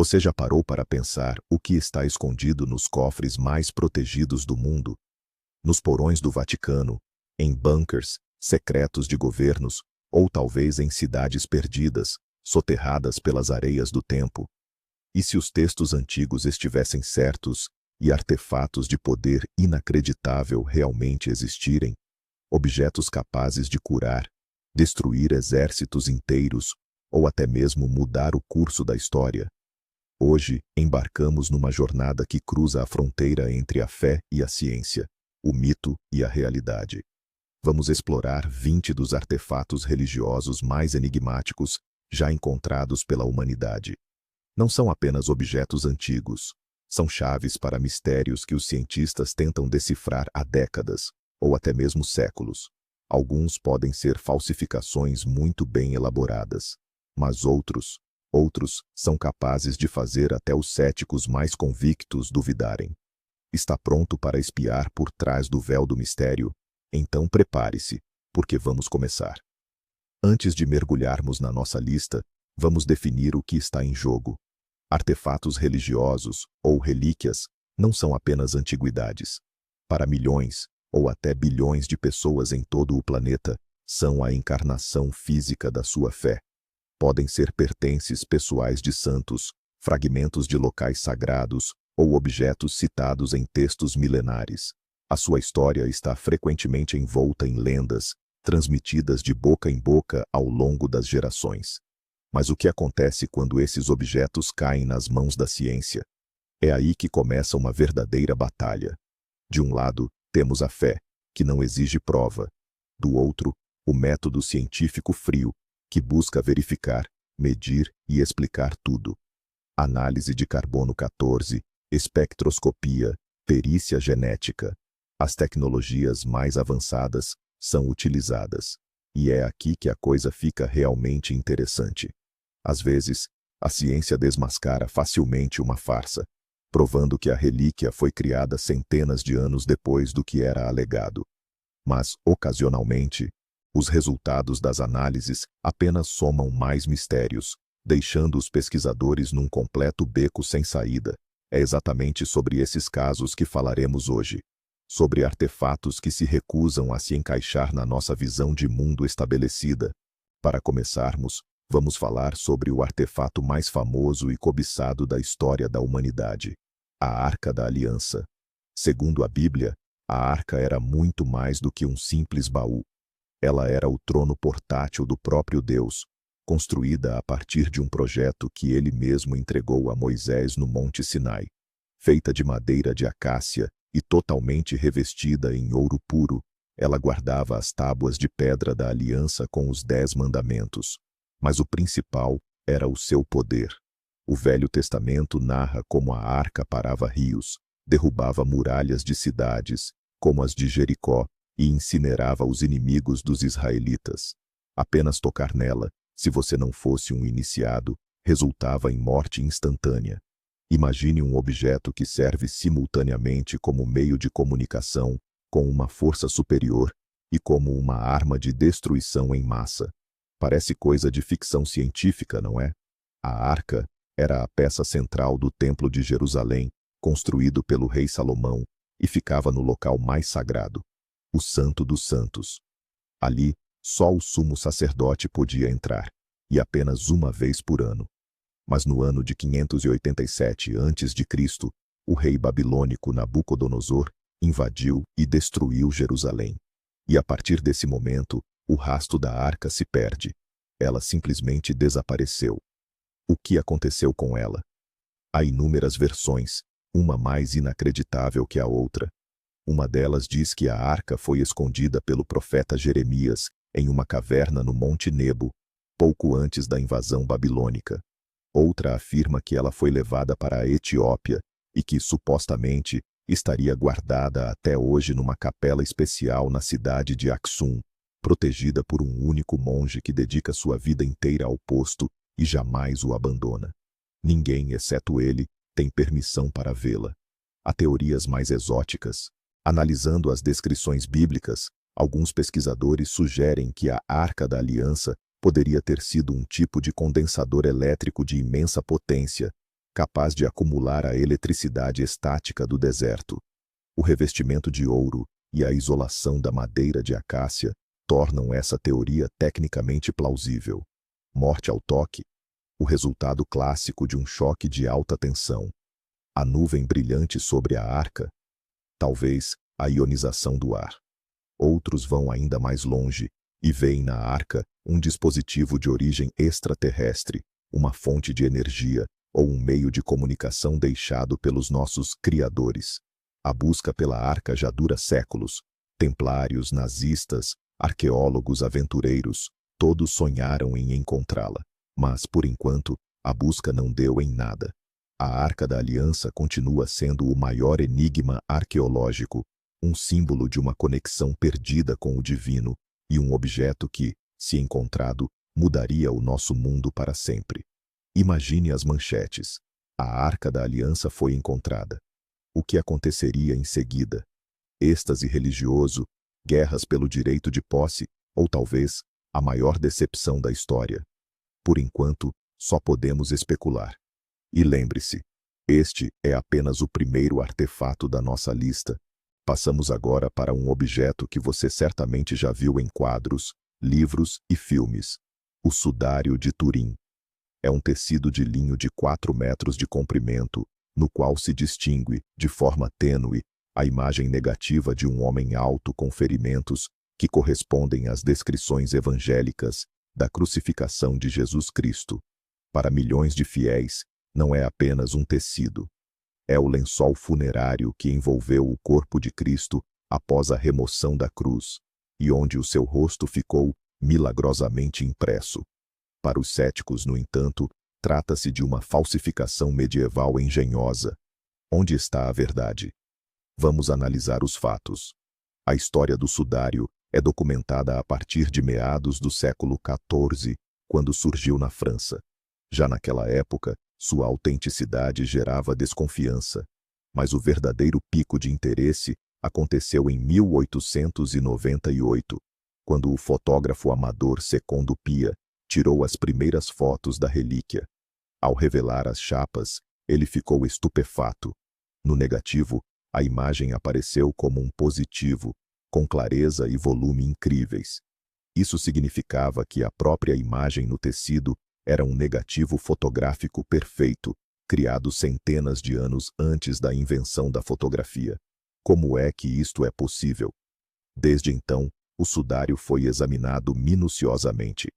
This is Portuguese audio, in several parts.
Você já parou para pensar o que está escondido nos cofres mais protegidos do mundo? Nos porões do Vaticano, em bunkers secretos de governos, ou talvez em cidades perdidas, soterradas pelas areias do tempo? E se os textos antigos estivessem certos e artefatos de poder inacreditável realmente existirem? Objetos capazes de curar, destruir exércitos inteiros ou até mesmo mudar o curso da história? Hoje, embarcamos numa jornada que cruza a fronteira entre a fé e a ciência, o mito e a realidade. Vamos explorar 20 dos artefatos religiosos mais enigmáticos já encontrados pela humanidade. Não são apenas objetos antigos, são chaves para mistérios que os cientistas tentam decifrar há décadas, ou até mesmo séculos. Alguns podem ser falsificações muito bem elaboradas, mas outros são capazes de fazer até os céticos mais convictos duvidarem. Está pronto para espiar por trás do véu do mistério? Então prepare-se, porque vamos começar. Antes de mergulharmos na nossa lista, vamos definir o que está em jogo. Artefatos religiosos, ou relíquias, não são apenas antiguidades. Para milhões, ou até bilhões de pessoas em todo o planeta, são a encarnação física da sua fé. Podem ser pertences pessoais de santos, fragmentos de locais sagrados ou objetos citados em textos milenares. A sua história está frequentemente envolta em lendas, transmitidas de boca em boca ao longo das gerações. Mas o que acontece quando esses objetos caem nas mãos da ciência? É aí que começa uma verdadeira batalha. De um lado, temos a fé, que não exige prova. Do outro, o método científico frio, que busca verificar, medir e explicar tudo. Análise de carbono 14, espectroscopia, perícia genética. As tecnologias mais avançadas são utilizadas. E é aqui que a coisa fica realmente interessante. Às vezes, a ciência desmascara facilmente uma farsa, provando que a relíquia foi criada centenas de anos depois do que era alegado. Mas, ocasionalmente, os resultados das análises apenas somam mais mistérios, deixando os pesquisadores num completo beco sem saída. É exatamente sobre esses casos que falaremos hoje. Sobre artefatos que se recusam a se encaixar na nossa visão de mundo estabelecida. Para começarmos, vamos falar sobre o artefato mais famoso e cobiçado da história da humanidade: a Arca da Aliança. Segundo a Bíblia, a Arca era muito mais do que um simples baú. Ela era o trono portátil do próprio Deus, construída a partir de um projeto que ele mesmo entregou a Moisés no Monte Sinai. Feita de madeira de acácia e totalmente revestida em ouro puro, ela guardava as tábuas de pedra da aliança com os 10 mandamentos. Mas o principal era o seu poder. O Velho Testamento narra como a arca parava rios, derrubava muralhas de cidades, como as de Jericó, e incinerava os inimigos dos israelitas. Apenas tocar nela, se você não fosse um iniciado, resultava em morte instantânea. Imagine um objeto que serve simultaneamente como meio de comunicação, com uma força superior, e como uma arma de destruição em massa. Parece coisa de ficção científica, não é? A arca era a peça central do Templo de Jerusalém, construído pelo rei Salomão, e ficava no local mais sagrado, o Santo dos Santos. Ali, só o sumo sacerdote podia entrar, e apenas uma vez por ano. Mas no ano de 587 a.C., o rei babilônico Nabucodonosor invadiu e destruiu Jerusalém. E a partir desse momento, o rastro da arca se perde. Ela simplesmente desapareceu. O que aconteceu com ela? Há inúmeras versões, uma mais inacreditável que a outra. Uma delas diz que a arca foi escondida pelo profeta Jeremias em uma caverna no Monte Nebo, pouco antes da invasão babilônica. Outra afirma que ela foi levada para a Etiópia e que, supostamente, estaria guardada até hoje numa capela especial na cidade de Aksum, protegida por um único monge que dedica sua vida inteira ao posto e jamais o abandona. Ninguém, exceto ele, tem permissão para vê-la. Há teorias mais exóticas. Analisando as descrições bíblicas, alguns pesquisadores sugerem que a Arca da Aliança poderia ter sido um tipo de condensador elétrico de imensa potência, capaz de acumular a eletricidade estática do deserto. O revestimento de ouro e a isolação da madeira de acácia tornam essa teoria tecnicamente plausível. Morte ao toque, o resultado clássico de um choque de alta tensão. A nuvem brilhante sobre a arca, talvez a ionização do ar. Outros vão ainda mais longe e veem na arca um dispositivo de origem extraterrestre, uma fonte de energia ou um meio de comunicação deixado pelos nossos criadores. A busca pela arca já dura séculos. Templários, nazistas, arqueólogos, aventureiros, todos sonharam em encontrá-la. Mas, por enquanto, a busca não deu em nada. A Arca da Aliança continua sendo o maior enigma arqueológico, um símbolo de uma conexão perdida com o divino e um objeto que, se encontrado, mudaria o nosso mundo para sempre. Imagine as manchetes. A Arca da Aliança foi encontrada. O que aconteceria em seguida? Êxtase religioso, guerras pelo direito de posse, ou talvez a maior decepção da história. Por enquanto, só podemos especular. E lembre-se, este é apenas o primeiro artefato da nossa lista. Passamos agora para um objeto que você certamente já viu em quadros, livros e filmes. O sudário de Turim. É um tecido de linho de 4 metros de comprimento, no qual se distingue, de forma tênue, a imagem negativa de um homem alto com ferimentos que correspondem às descrições evangélicas da crucificação de Jesus Cristo. Para milhões de fiéis, não é apenas um tecido. É o lençol funerário que envolveu o corpo de Cristo após a remoção da cruz, e onde o seu rosto ficou milagrosamente impresso. Para os céticos, no entanto, trata-se de uma falsificação medieval engenhosa. Onde está a verdade? Vamos analisar os fatos. A história do sudário é documentada a partir de meados do século XIV, quando surgiu na França. Já naquela época, sua autenticidade gerava desconfiança, mas o verdadeiro pico de interesse aconteceu em 1898, quando o fotógrafo amador Secondo Pia tirou as primeiras fotos da relíquia. Ao revelar as chapas, ele ficou estupefato. No negativo, a imagem apareceu como um positivo, com clareza e volume incríveis. Isso significava que a própria imagem no tecido era um negativo fotográfico perfeito, criado centenas de anos antes da invenção da fotografia. Como é que isto é possível? Desde então, o sudário foi examinado minuciosamente.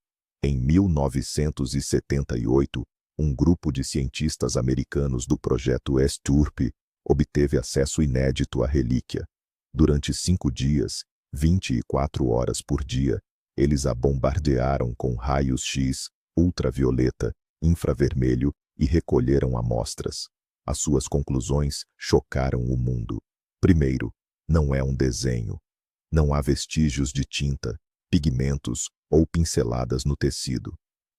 Em 1978, um grupo de cientistas americanos do projeto STURP obteve acesso inédito à relíquia. Durante 5 dias, 24 horas por dia, eles a bombardearam com raios X, ultravioleta, infravermelho e recolheram amostras. As suas conclusões chocaram o mundo. Primeiro, não é um desenho. Não há vestígios de tinta, pigmentos ou pinceladas no tecido.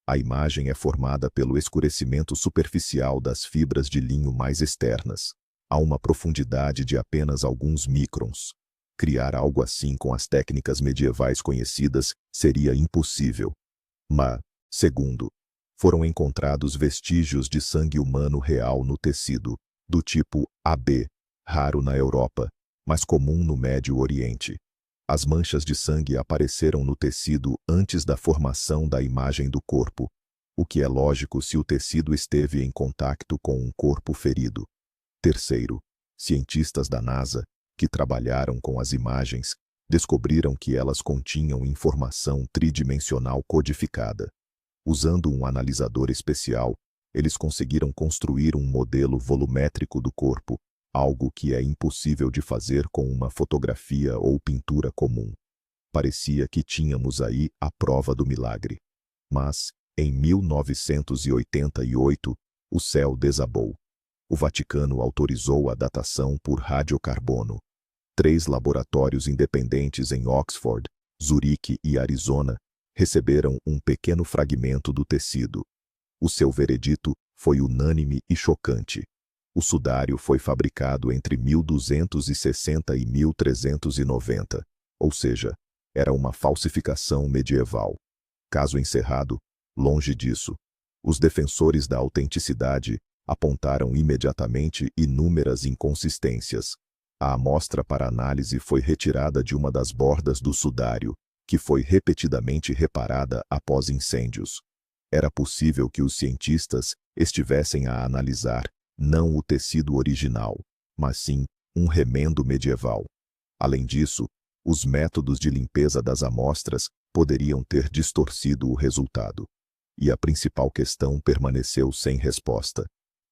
A imagem é formada pelo escurecimento superficial das fibras de linho mais externas, a uma profundidade de apenas alguns microns. Criar algo assim com as técnicas medievais conhecidas seria impossível. Mas, segundo, foram encontrados vestígios de sangue humano real no tecido, do tipo AB, raro na Europa, mas comum no Médio Oriente. As manchas de sangue apareceram no tecido antes da formação da imagem do corpo, o que é lógico se o tecido esteve em contato com um corpo ferido. Terceiro, cientistas da NASA, que trabalharam com as imagens, descobriram que elas continham informação tridimensional codificada. Usando um analisador especial, eles conseguiram construir um modelo volumétrico do corpo, algo que é impossível de fazer com uma fotografia ou pintura comum. Parecia que tínhamos aí a prova do milagre. Mas, em 1988, o céu desabou. O Vaticano autorizou a datação por radiocarbono. 3 laboratórios independentes em Oxford, Zurique e Arizona receberam um pequeno fragmento do tecido. O seu veredito foi unânime e chocante. O sudário foi fabricado entre 1260 e 1390, ou seja, era uma falsificação medieval. Caso encerrado, longe disso. Os defensores da autenticidade apontaram imediatamente inúmeras inconsistências. A amostra para análise foi retirada de uma das bordas do sudário, que foi repetidamente reparada após incêndios. Era possível que os cientistas estivessem a analisar não o tecido original, mas sim um remendo medieval. Além disso, os métodos de limpeza das amostras poderiam ter distorcido o resultado. E a principal questão permaneceu sem resposta.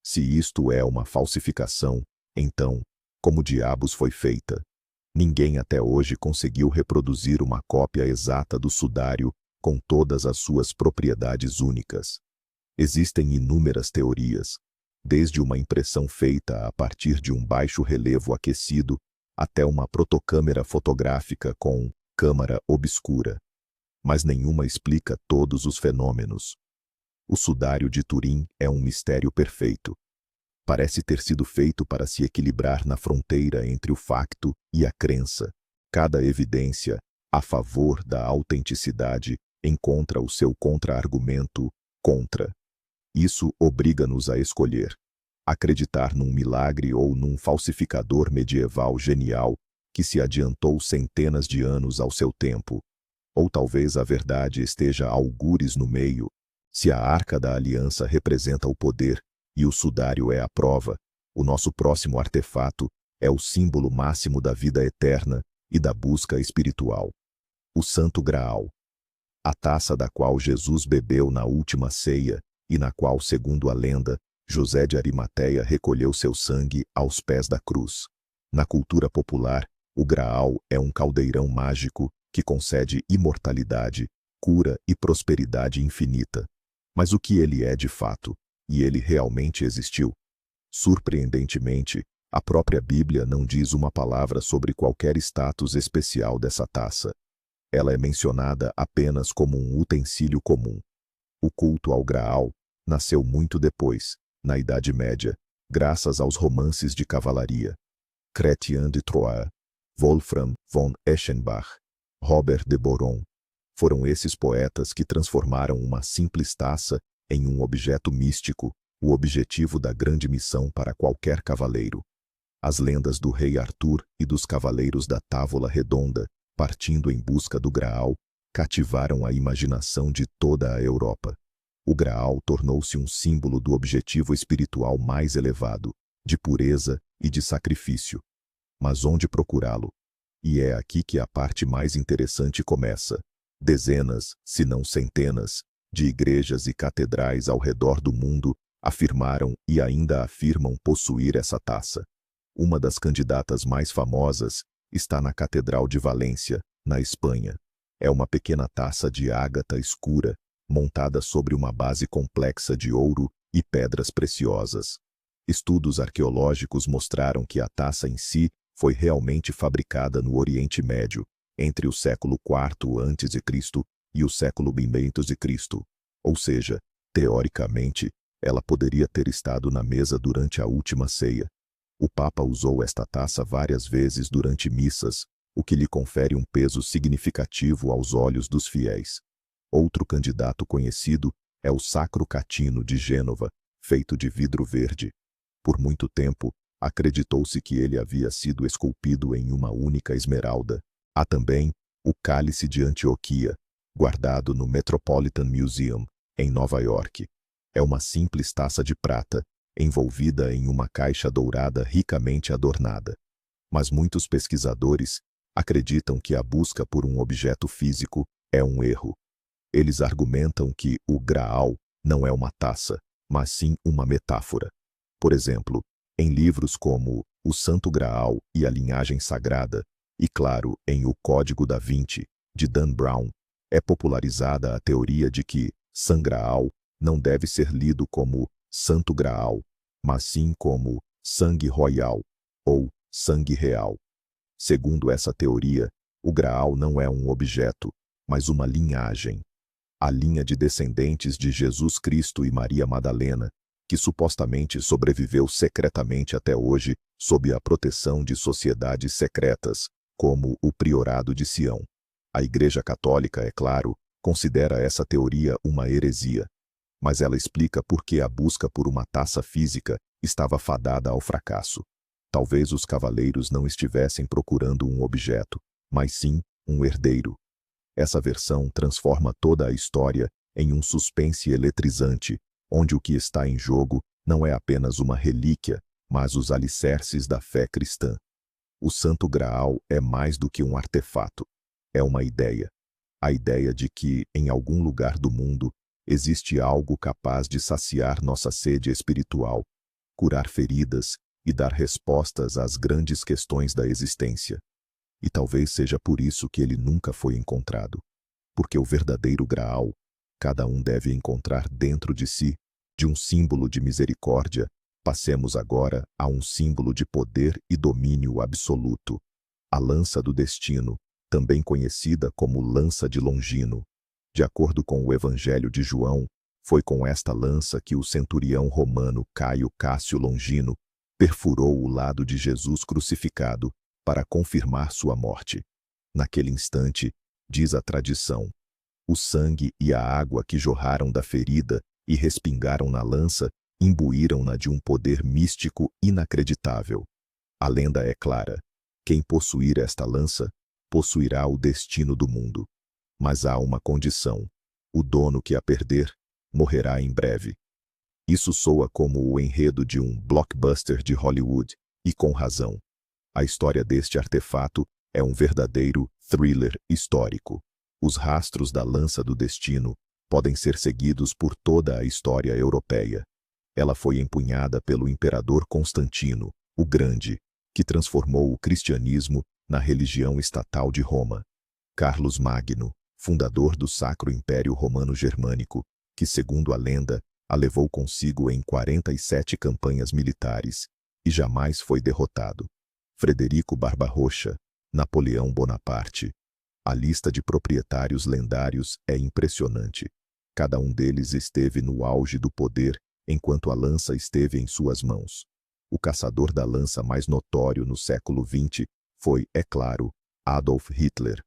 Se isto é uma falsificação, então, como diabos foi feita? Ninguém até hoje conseguiu reproduzir uma cópia exata do sudário com todas as suas propriedades únicas. Existem inúmeras teorias, desde uma impressão feita a partir de um baixo relevo aquecido até uma protocâmera fotográfica com câmara obscura. Mas nenhuma explica todos os fenômenos. O sudário de Turim é um mistério perfeito. Parece ter sido feito para se equilibrar na fronteira entre o facto e a crença. Cada evidência a favor da autenticidade encontra o seu contra-argumento contra. Isso obriga-nos a escolher: acreditar num milagre ou num falsificador medieval genial que se adiantou centenas de anos ao seu tempo. Ou talvez a verdade esteja algures no meio. Se a Arca da Aliança representa o poder e o sudário é a prova, o nosso próximo artefato é o símbolo máximo da vida eterna e da busca espiritual. O Santo Graal. A taça da qual Jesus bebeu na última ceia e na qual, segundo a lenda, José de Arimateia recolheu seu sangue aos pés da cruz. Na cultura popular, o Graal é um caldeirão mágico que concede imortalidade, cura e prosperidade infinita. Mas o que ele é de fato? E ele realmente existiu? Surpreendentemente, a própria Bíblia não diz uma palavra sobre qualquer status especial dessa taça. Ela é mencionada apenas como um utensílio comum. O culto ao Graal nasceu muito depois, na Idade Média, graças aos romances de cavalaria. Chrétien de Troyes, Wolfram von Eschenbach, Robert de Boron. Foram esses poetas que transformaram uma simples taça em um objeto místico, o objetivo da grande missão para qualquer cavaleiro. As lendas do rei Arthur e dos cavaleiros da Távola Redonda, partindo em busca do Graal, cativaram a imaginação de toda a Europa. O Graal tornou-se um símbolo do objetivo espiritual mais elevado, de pureza e de sacrifício. Mas onde procurá-lo? E é aqui que a parte mais interessante começa. Dezenas, se não centenas, de igrejas e catedrais ao redor do mundo afirmaram e ainda afirmam possuir essa taça. Uma das candidatas mais famosas está na Catedral de Valência, na Espanha. É uma pequena taça de ágata escura, montada sobre uma base complexa de ouro e pedras preciosas. Estudos arqueológicos mostraram que a taça em si foi realmente fabricada no Oriente Médio, entre o século IV a.C. e o século I a.C. Ou seja, teoricamente, ela poderia ter estado na mesa durante a última ceia. O Papa usou esta taça várias vezes durante missas, o que lhe confere um peso significativo aos olhos dos fiéis. Outro candidato conhecido é o Sacro Catino de Gênova, feito de vidro verde. Por muito tempo, acreditou-se que ele havia sido esculpido em uma única esmeralda. Há também o Cálice de Antioquia, guardado no Metropolitan Museum, em Nova York. É uma simples taça de prata, envolvida em uma caixa dourada ricamente adornada. Mas muitos pesquisadores acreditam que a busca por um objeto físico é um erro. Eles argumentam que o Graal não é uma taça, mas sim uma metáfora. Por exemplo, em livros como O Santo Graal e a Linhagem Sagrada, e claro, em O Código da Vinci, de Dan Brown, é popularizada a teoria de que San Graal não deve ser lido como Santo Graal, mas sim como sangue royal ou sangue real. Segundo essa teoria, o Graal não é um objeto, mas uma linhagem. A linha de descendentes de Jesus Cristo e Maria Madalena, que supostamente sobreviveu secretamente até hoje sob a proteção de sociedades secretas, como o Priorado de Sião. A Igreja Católica, é claro, considera essa teoria uma heresia. mas ela explica por que a busca por uma taça física estava fadada ao fracasso. Talvez os cavaleiros não estivessem procurando um objeto, mas sim um herdeiro. Essa versão transforma toda a história em um suspense eletrizante, onde o que está em jogo não é apenas uma relíquia, mas os alicerces da fé cristã. O Santo Graal é mais do que um artefato. É uma ideia. A ideia de que, em algum lugar do mundo, existe algo capaz de saciar nossa sede espiritual, curar feridas e dar respostas às grandes questões da existência. E talvez seja por isso que ele nunca foi encontrado. Porque o verdadeiro Graal, cada um deve encontrar dentro de si, de um símbolo de misericórdia, passemos agora a um símbolo de poder e domínio absoluto. A lança do destino, também conhecida como lança de Longino. De acordo com o Evangelho de João, foi com esta lança que o centurião romano Caio Cássio Longino perfurou o lado de Jesus crucificado para confirmar sua morte. Naquele instante, diz a tradição, o sangue e a água que jorraram da ferida e respingaram na lança imbuíram-na de um poder místico inacreditável. A lenda é clara. Quem possuir esta lança, possuirá o destino do mundo. Mas há uma condição. O dono que a perder, morrerá em breve. Isso soa como o enredo de um blockbuster de Hollywood, e com razão. A história deste artefato é um verdadeiro thriller histórico. Os rastros da lança do destino podem ser seguidos por toda a história europeia. Ela foi empunhada pelo imperador Constantino, o Grande, que transformou o cristianismo na religião estatal de Roma. Carlos Magno, fundador do Sacro Império Romano Germânico, que, segundo a lenda, a levou consigo em 47 campanhas militares, e jamais foi derrotado. Frederico Barbarrocha, Napoleão Bonaparte. A lista de proprietários lendários é impressionante. Cada um deles esteve no auge do poder enquanto a lança esteve em suas mãos. O caçador da lança mais notório no século XX foi, é claro, Adolf Hitler.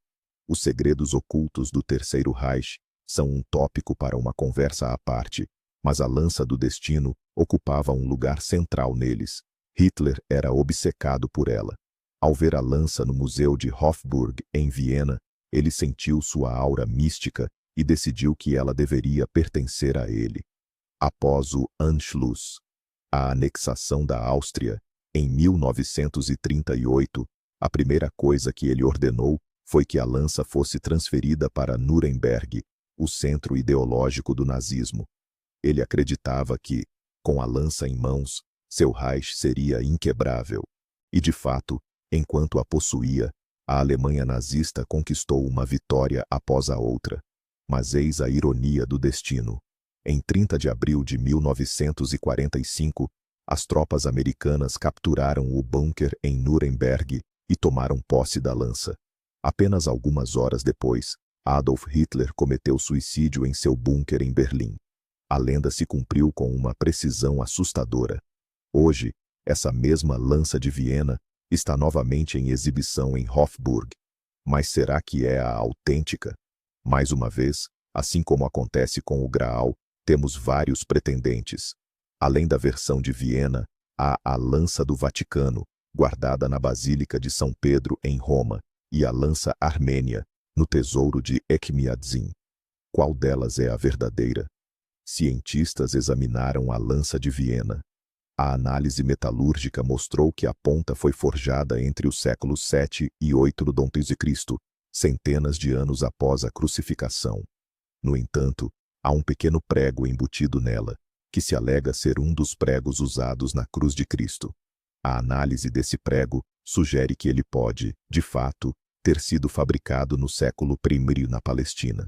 Os segredos ocultos do Terceiro Reich são um tópico para uma conversa à parte, mas a lança do destino ocupava um lugar central neles. Hitler era obcecado por ela. Ao ver a lança no Museu de Hofburg, em Viena, ele sentiu sua aura mística e decidiu que ela deveria pertencer a ele. Após o Anschluss, a anexação da Áustria, em 1938, a primeira coisa que ele ordenou foi que a lança fosse transferida para Nuremberg, o centro ideológico do nazismo. Ele acreditava que, com a lança em mãos, seu Reich seria inquebrável. E, de fato, enquanto a possuía, a Alemanha nazista conquistou uma vitória após a outra. Mas eis a ironia do destino. Em 30 de abril de 1945, as tropas americanas capturaram o bunker em Nuremberg e tomaram posse da lança. Apenas algumas horas depois, Adolf Hitler cometeu suicídio em seu bunker em Berlim. A lenda se cumpriu com uma precisão assustadora. Hoje, essa mesma lança de Viena está novamente em exibição em Hofburg. Mas será que é a autêntica? Mais uma vez, assim como acontece com o Graal, temos vários pretendentes. Além da versão de Viena, há a lança do Vaticano, guardada na Basílica de São Pedro, em Roma, e a lança armênia, no tesouro de Echmiadzin. Qual delas é a verdadeira? Cientistas examinaram a lança de Viena. A análise metalúrgica mostrou que a ponta foi forjada entre os séculos 7 e 8 d.C., centenas de anos após a crucificação. No entanto, há um pequeno prego embutido nela, que se alega ser um dos pregos usados na cruz de Cristo. A análise desse prego sugere que ele pode, de fato, ter sido fabricado no século I na Palestina.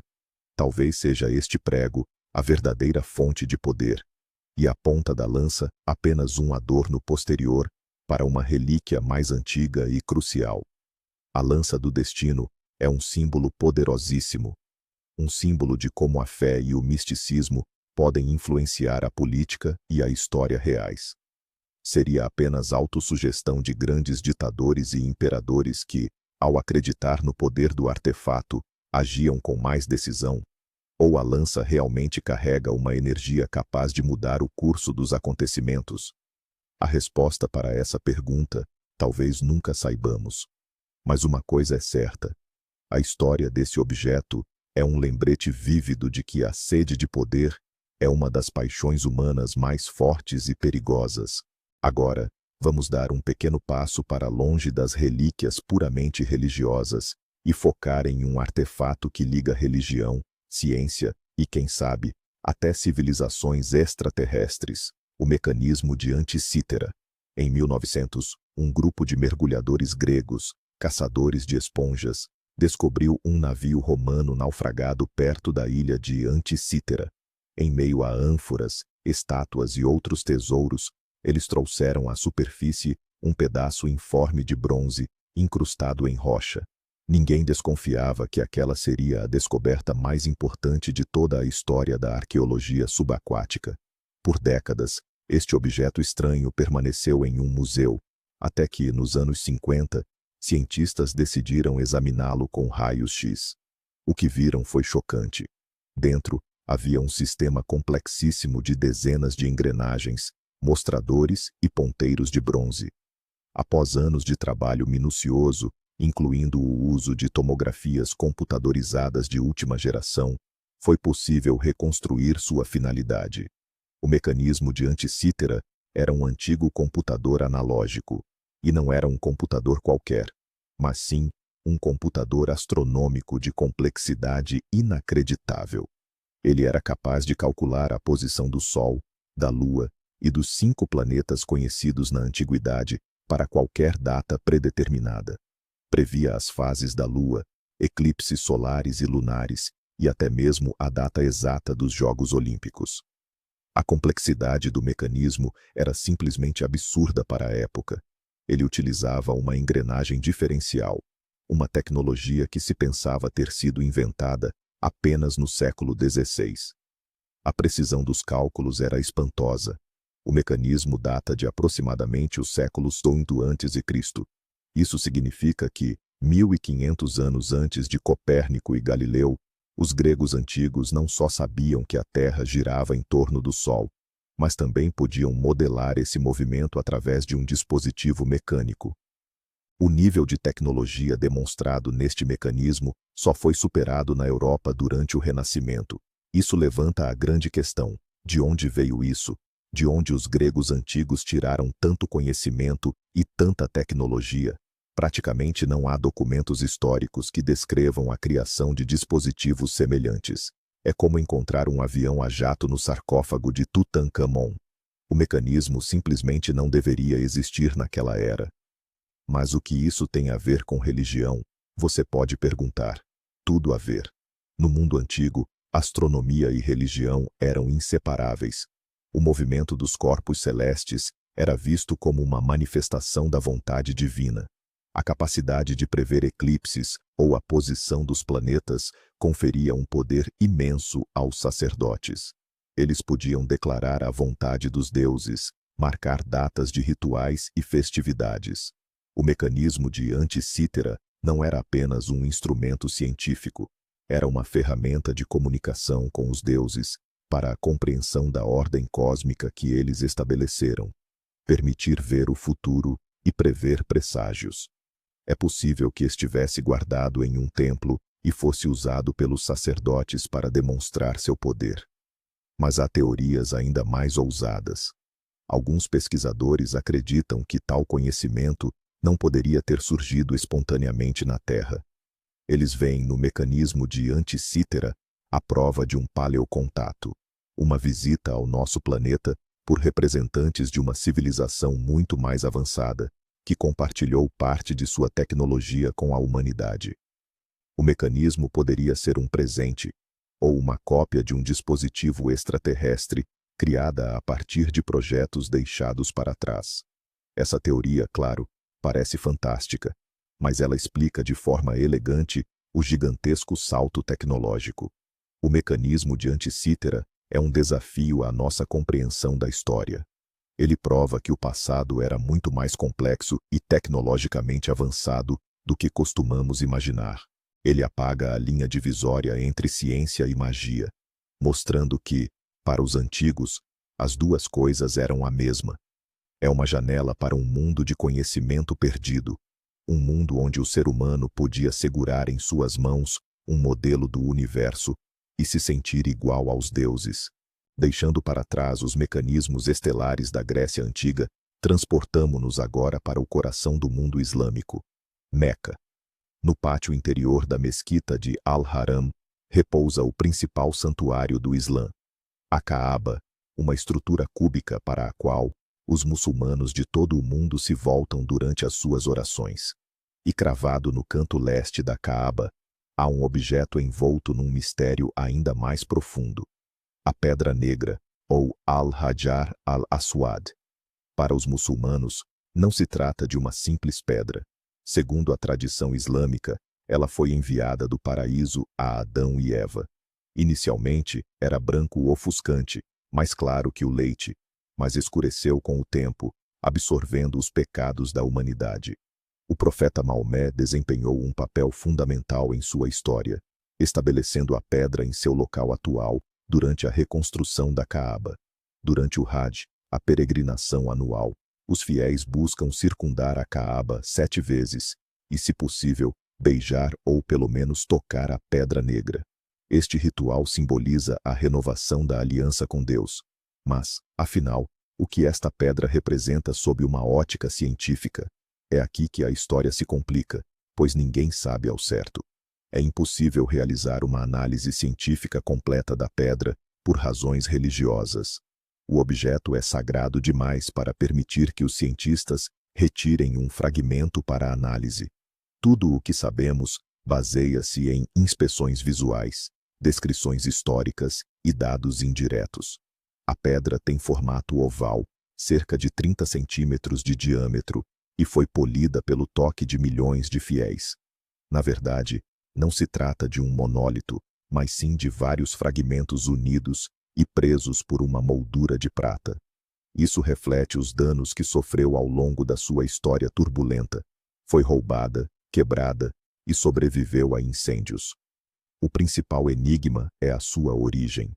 Talvez seja este prego a verdadeira fonte de poder, e a ponta da lança apenas um adorno posterior para uma relíquia mais antiga e crucial. A lança do destino é um símbolo poderosíssimo, um símbolo de como a fé e o misticismo podem influenciar a política e a história reais. Seria apenas autossugestão de grandes ditadores e imperadores que, ao acreditar no poder do artefato, agiam com mais decisão? Ou a lança realmente carrega uma energia capaz de mudar o curso dos acontecimentos? A resposta para essa pergunta talvez nunca saibamos. Mas uma coisa é certa: a história desse objeto é um lembrete vívido de que a sede de poder é uma das paixões humanas mais fortes e perigosas. Agora, vamos dar um pequeno passo para longe das relíquias puramente religiosas e focar em um artefato que liga religião, ciência e, quem sabe, até civilizações extraterrestres: o mecanismo de Anticítera. Em 1900, um grupo de mergulhadores gregos, caçadores de esponjas, descobriu um navio romano naufragado perto da ilha de Anticítera. Em meio a ânforas, estátuas e outros tesouros, eles trouxeram à superfície um pedaço informe de bronze, incrustado em rocha. Ninguém desconfiava que aquela seria a descoberta mais importante de toda a história da arqueologia subaquática. Por décadas, este objeto estranho permaneceu em um museu, até que, nos anos 50, cientistas decidiram examiná-lo com raios-x. O que viram foi chocante. Dentro, havia um sistema complexíssimo de dezenas de engrenagens, mostradores e ponteiros de bronze. Após anos de trabalho minucioso, incluindo o uso de tomografias computadorizadas de última geração, foi possível reconstruir sua finalidade. O mecanismo de Anticítera era um antigo computador analógico, e não era um computador qualquer, mas sim um computador astronômico de complexidade inacreditável. Ele era capaz de calcular a posição do Sol, da Lua e dos 5 planetas conhecidos na antiguidade para qualquer data predeterminada. Previa as fases da Lua, eclipses solares e lunares, e até mesmo a data exata dos Jogos Olímpicos. A complexidade do mecanismo era simplesmente absurda para a época. Ele utilizava uma engrenagem diferencial, uma tecnologia que se pensava ter sido inventada apenas no século XVI. A precisão dos cálculos era espantosa. O mecanismo data de aproximadamente os séculos II a.C. Isso significa que, 1500 anos antes de Copérnico e Galileu, os gregos antigos não só sabiam que a Terra girava em torno do Sol, mas também podiam modelar esse movimento através de um dispositivo mecânico. O nível de tecnologia demonstrado neste mecanismo só foi superado na Europa durante o Renascimento. Isso levanta a grande questão: de onde veio isso? De onde os gregos antigos tiraram tanto conhecimento e tanta tecnologia? Praticamente não há documentos históricos que descrevam a criação de dispositivos semelhantes. É como encontrar um avião a jato no sarcófago de Tutankhamon. O mecanismo simplesmente não deveria existir naquela era. Mas o que isso tem a ver com religião? Você pode perguntar. Tudo a ver. No mundo antigo, astronomia e religião eram inseparáveis. O movimento dos corpos celestes era visto como uma manifestação da vontade divina. A capacidade de prever eclipses ou a posição dos planetas conferia um poder imenso aos sacerdotes. Eles podiam declarar a vontade dos deuses, marcar datas de rituais e festividades. O mecanismo de Anticítera não era apenas um instrumento científico, era uma ferramenta de comunicação com os deuses para a compreensão da ordem cósmica que eles estabeleceram, permitir ver o futuro e prever presságios. É possível que estivesse guardado em um templo e fosse usado pelos sacerdotes para demonstrar seu poder. Mas há teorias ainda mais ousadas. Alguns pesquisadores acreditam que tal conhecimento não poderia ter surgido espontaneamente na Terra. Eles veem no mecanismo de Anticítera a prova de um paleocontato, uma visita ao nosso planeta por representantes de uma civilização muito mais avançada, que compartilhou parte de sua tecnologia com a humanidade. O mecanismo poderia ser um presente, ou uma cópia de um dispositivo extraterrestre criada a partir de projetos deixados para trás. Essa teoria, claro, parece fantástica, mas ela explica de forma elegante o gigantesco salto tecnológico. O mecanismo de Anticítera é um desafio à nossa compreensão da história. Ele prova que o passado era muito mais complexo e tecnologicamente avançado do que costumamos imaginar. Ele apaga a linha divisória entre ciência e magia, mostrando que, para os antigos, as duas coisas eram a mesma. É uma janela para um mundo de conhecimento perdido, um mundo onde o ser humano podia segurar em suas mãos um modelo do universo e se sentir igual aos deuses. Deixando para trás os mecanismos estelares da Grécia Antiga, transportamo-nos agora para o coração do mundo islâmico, Meca. No pátio interior da mesquita de Al-Haram, repousa o principal santuário do Islã, a Kaaba, uma estrutura cúbica para a qual os muçulmanos de todo o mundo se voltam durante as suas orações. E cravado no canto leste da Kaaba, há um objeto envolto num mistério ainda mais profundo: a Pedra Negra, ou Al-Hajar al-Aswad. Para os muçulmanos, não se trata de uma simples pedra. Segundo a tradição islâmica, ela foi enviada do paraíso a Adão e Eva. Inicialmente, era branco ofuscante, mais claro que o leite, mas escureceu com o tempo, absorvendo os pecados da humanidade. O profeta Maomé desempenhou um papel fundamental em sua história, estabelecendo a pedra em seu local atual durante a reconstrução da Kaaba. Durante o Hajj, a peregrinação anual, os fiéis buscam circundar a Kaaba 7 vezes e, se possível, beijar ou pelo menos tocar a Pedra Negra. Este ritual simboliza a renovação da aliança com Deus. Mas, afinal, o que esta pedra representa sob uma ótica científica? É aqui que a história se complica, pois ninguém sabe ao certo. É impossível realizar uma análise científica completa da pedra por razões religiosas. O objeto é sagrado demais para permitir que os cientistas retirem um fragmento para análise. Tudo o que sabemos baseia-se em inspeções visuais, descrições históricas e dados indiretos. A pedra tem formato oval, cerca de 30 centímetros de diâmetro, e foi polida pelo toque de milhões de fiéis. Na verdade, não se trata de um monólito, mas sim de vários fragmentos unidos e presos por uma moldura de prata. Isso reflete os danos que sofreu ao longo da sua história turbulenta. Foi roubada, quebrada e sobreviveu a incêndios. O principal enigma é a sua origem.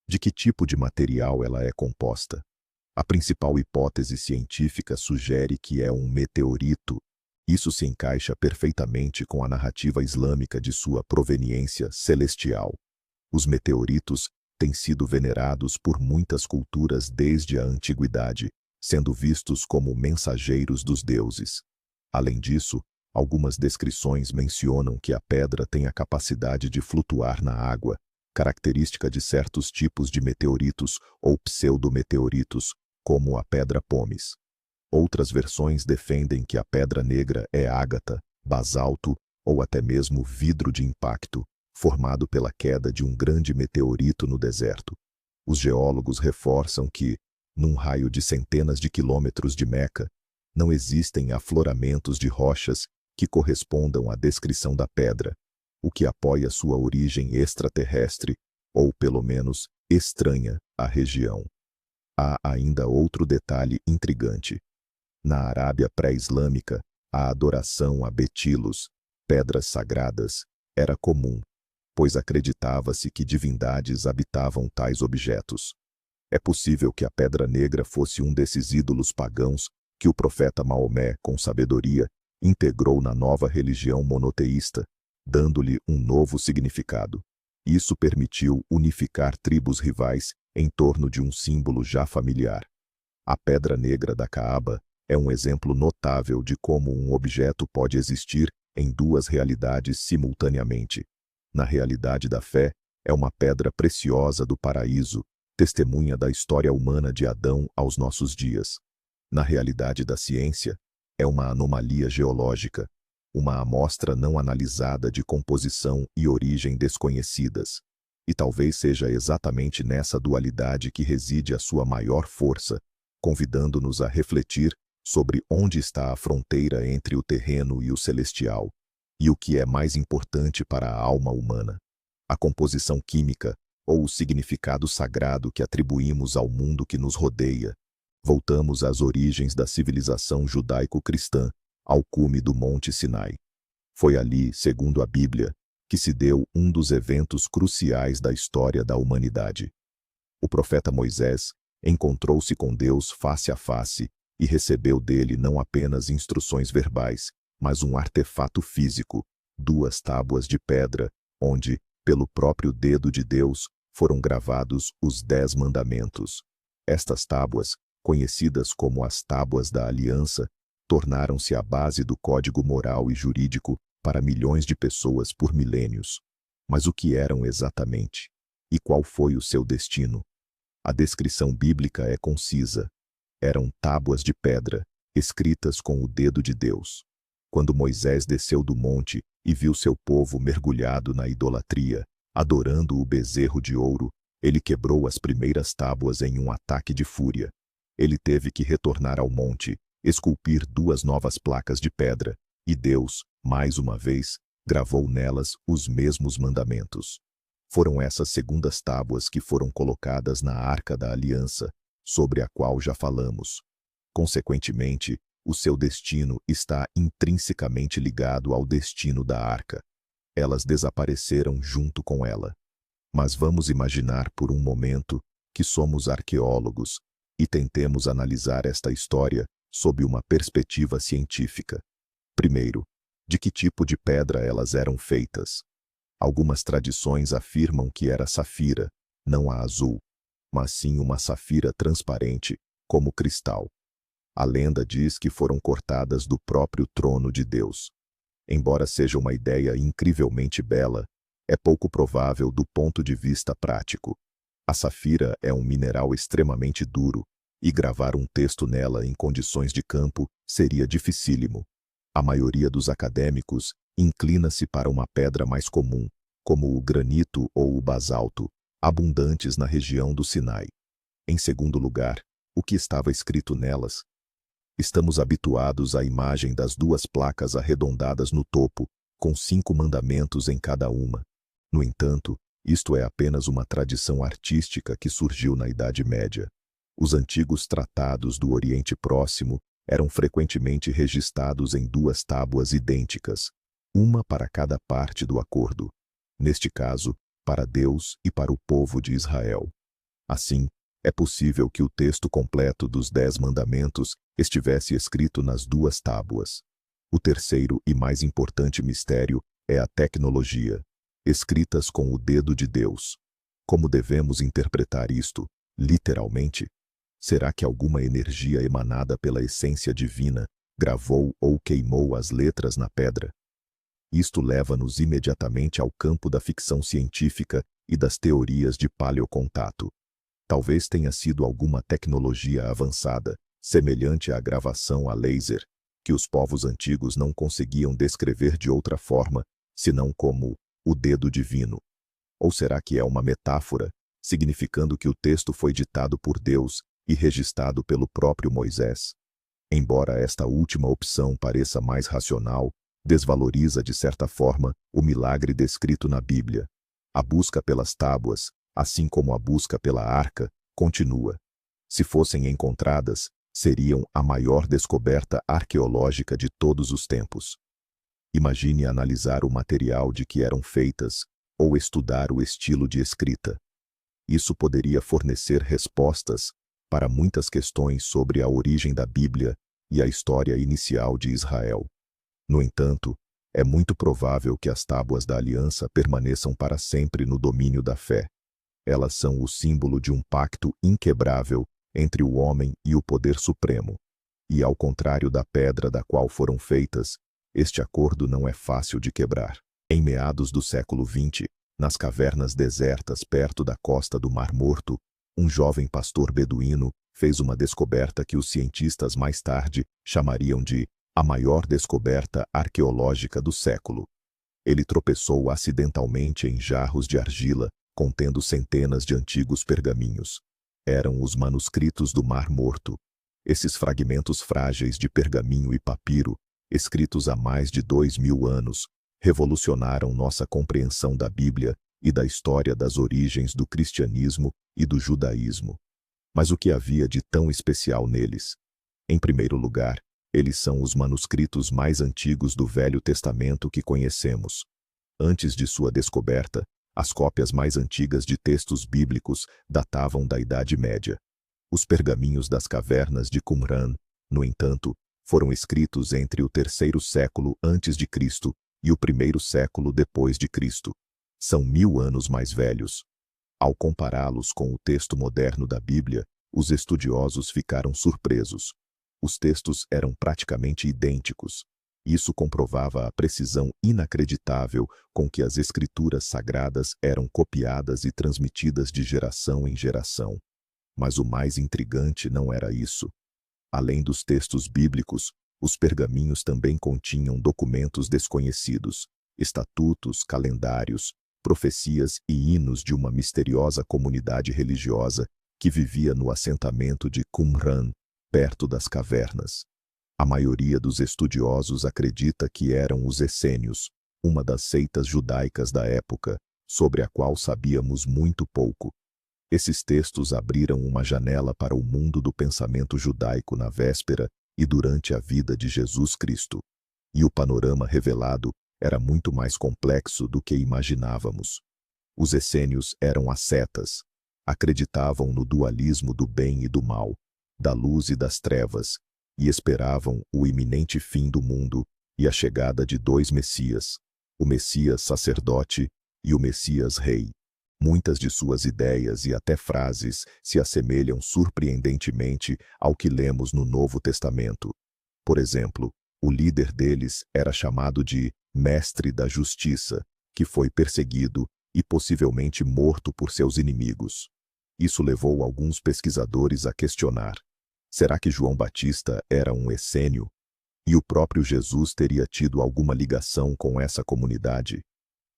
De que tipo de material ela é composta? A principal hipótese científica sugere que é um meteorito. Isso se encaixa perfeitamente com a narrativa islâmica de sua proveniência celestial. Os meteoritos têm sido venerados por muitas culturas desde a antiguidade, sendo vistos como mensageiros dos deuses. Além disso, algumas descrições mencionam que a pedra tem a capacidade de flutuar na água, característica de certos tipos de meteoritos ou pseudometeoritos, como a pedra pómez. Outras versões defendem que a pedra negra é ágata, basalto ou até mesmo vidro de impacto, formado pela queda de um grande meteorito no deserto. Os geólogos reforçam que, num raio de centenas de quilômetros de Meca, não existem afloramentos de rochas que correspondam à descrição da pedra, o que apoia sua origem extraterrestre, ou pelo menos estranha, à região. Há ainda outro detalhe intrigante. Na Arábia pré-islâmica, a adoração a betilos, pedras sagradas, era comum, pois acreditava-se que divindades habitavam tais objetos. É possível que a Pedra Negra fosse um desses ídolos pagãos que o profeta Maomé, com sabedoria, integrou na nova religião monoteísta, dando-lhe um novo significado. Isso permitiu unificar tribos rivais em torno de um símbolo já familiar. A Pedra Negra da Kaaba é um exemplo notável de como um objeto pode existir em duas realidades simultaneamente. Na realidade da fé, é uma pedra preciosa do paraíso, testemunha da história humana de Adão aos nossos dias. Na realidade da ciência, é uma anomalia geológica, uma amostra não analisada de composição e origem desconhecidas. E talvez seja exatamente nessa dualidade que reside a sua maior força, convidando-nos a refletir sobre onde está a fronteira entre o terreno e o celestial, e o que é mais importante para a alma humana: a composição química ou o significado sagrado que atribuímos ao mundo que nos rodeia. Voltamos às origens da civilização judaico-cristã, ao cume do Monte Sinai. Foi ali, segundo a Bíblia, que se deu um dos eventos cruciais da história da humanidade. O profeta Moisés encontrou-se com Deus face a face e recebeu dele não apenas instruções verbais, mas um artefato físico, 2 tábuas de pedra, onde, pelo próprio dedo de Deus, foram gravados os 10 mandamentos. Estas tábuas, conhecidas como as Tábuas da Aliança, tornaram-se a base do código moral e jurídico para milhões de pessoas por milênios. Mas o que eram exatamente? E qual foi o seu destino? A descrição bíblica é concisa. Eram tábuas de pedra, escritas com o dedo de Deus. Quando Moisés desceu do monte e viu seu povo mergulhado na idolatria, adorando o bezerro de ouro, ele quebrou as primeiras tábuas em um ataque de fúria. Ele teve que retornar ao monte, esculpir 2 novas placas de pedra, e Deus, mais uma vez, gravou nelas os mesmos mandamentos. Foram essas segundas tábuas que foram colocadas na Arca da Aliança, sobre a qual já falamos. Consequentemente, o seu destino está intrinsecamente ligado ao destino da Arca. Elas desapareceram junto com ela. Mas vamos imaginar por um momento que somos arqueólogos e tentemos analisar esta história sob uma perspectiva científica. Primeiro, de que tipo de pedra elas eram feitas? Algumas tradições afirmam que era safira, não a azul, mas sim uma safira transparente, como cristal. A lenda diz que foram cortadas do próprio trono de Deus. Embora seja uma ideia incrivelmente bela, é pouco provável do ponto de vista prático. A safira é um mineral extremamente duro, e gravar um texto nela em condições de campo seria dificílimo. A maioria dos acadêmicos inclina-se para uma pedra mais comum, como o granito ou o basalto, abundantes na região do Sinai. Em segundo lugar, o que estava escrito nelas? Estamos habituados à imagem das 2 placas arredondadas no topo, com 5 mandamentos em cada uma. No entanto, isto é apenas uma tradição artística que surgiu na Idade Média. Os antigos tratados do Oriente Próximo eram frequentemente registados em 2 tábuas idênticas, uma para cada parte do acordo. Neste caso, para Deus e para o povo de Israel. Assim, é possível que o texto completo dos 10 mandamentos estivesse escrito nas 2 tábuas. O terceiro e mais importante mistério é a tecnologia, escritas com o dedo de Deus. Como devemos interpretar isto, literalmente? Será que alguma energia emanada pela essência divina gravou ou queimou as letras na pedra? Isto leva-nos imediatamente ao campo da ficção científica e das teorias de paleocontato. Talvez tenha sido alguma tecnologia avançada, semelhante à gravação a laser, que os povos antigos não conseguiam descrever de outra forma, senão como o dedo divino. Ou será que é uma metáfora, significando que o texto foi ditado por Deus e registrado pelo próprio Moisés? Embora esta última opção pareça mais racional, desvaloriza de certa forma o milagre descrito na Bíblia. A busca pelas tábuas, assim como a busca pela arca, continua. Se fossem encontradas, seriam a maior descoberta arqueológica de todos os tempos. Imagine analisar o material de que eram feitas, ou estudar o estilo de escrita. Isso poderia fornecer respostas para muitas questões sobre a origem da Bíblia e a história inicial de Israel. No entanto, é muito provável que as tábuas da aliança permaneçam para sempre no domínio da fé. Elas são o símbolo de um pacto inquebrável entre o homem e o poder supremo. E ao contrário da pedra da qual foram feitas, este acordo não é fácil de quebrar. Em meados do século XX, nas cavernas desertas perto da costa do Mar Morto, um jovem pastor beduíno fez uma descoberta que os cientistas mais tarde chamariam de a maior descoberta arqueológica do século. Ele tropeçou acidentalmente em jarros de argila contendo centenas de antigos pergaminhos. Eram os manuscritos do Mar Morto. Esses fragmentos frágeis de pergaminho e papiro, escritos há mais de 2000 anos, revolucionaram nossa compreensão da Bíblia e da história das origens do cristianismo e do judaísmo. Mas o que havia de tão especial neles? Em primeiro lugar, eles são os manuscritos mais antigos do Velho Testamento que conhecemos. Antes de sua descoberta, as cópias mais antigas de textos bíblicos datavam da Idade Média. Os pergaminhos das cavernas de Qumran, no entanto, foram escritos entre o terceiro século antes de Cristo e o primeiro século depois de Cristo. São 1000 anos mais velhos. Ao compará-los com o texto moderno da Bíblia, os estudiosos ficaram surpresos. Os textos eram praticamente idênticos. Isso comprovava a precisão inacreditável com que as escrituras sagradas eram copiadas e transmitidas de geração em geração. Mas o mais intrigante não era isso. Além dos textos bíblicos, os pergaminhos também continham documentos desconhecidos, estatutos, calendários, profecias e hinos de uma misteriosa comunidade religiosa que vivia no assentamento de Qumran, perto das cavernas. A maioria dos estudiosos acredita que eram os essênios, uma das seitas judaicas da época, sobre a qual sabíamos muito pouco. Esses textos abriram uma janela para o mundo do pensamento judaico na véspera e durante a vida de Jesus Cristo. E o panorama revelado era muito mais complexo do que imaginávamos. Os essênios eram ascetas. Acreditavam no dualismo do bem e do mal, da luz e das trevas, e esperavam o iminente fim do mundo e a chegada de 2 Messias, o Messias sacerdote e o Messias rei. Muitas de suas ideias e até frases se assemelham surpreendentemente ao que lemos no Novo Testamento. Por exemplo, o líder deles era chamado de Mestre da Justiça, que foi perseguido e possivelmente morto por seus inimigos. Isso levou alguns pesquisadores a questionar: será que João Batista era um essênio? E o próprio Jesus teria tido alguma ligação com essa comunidade?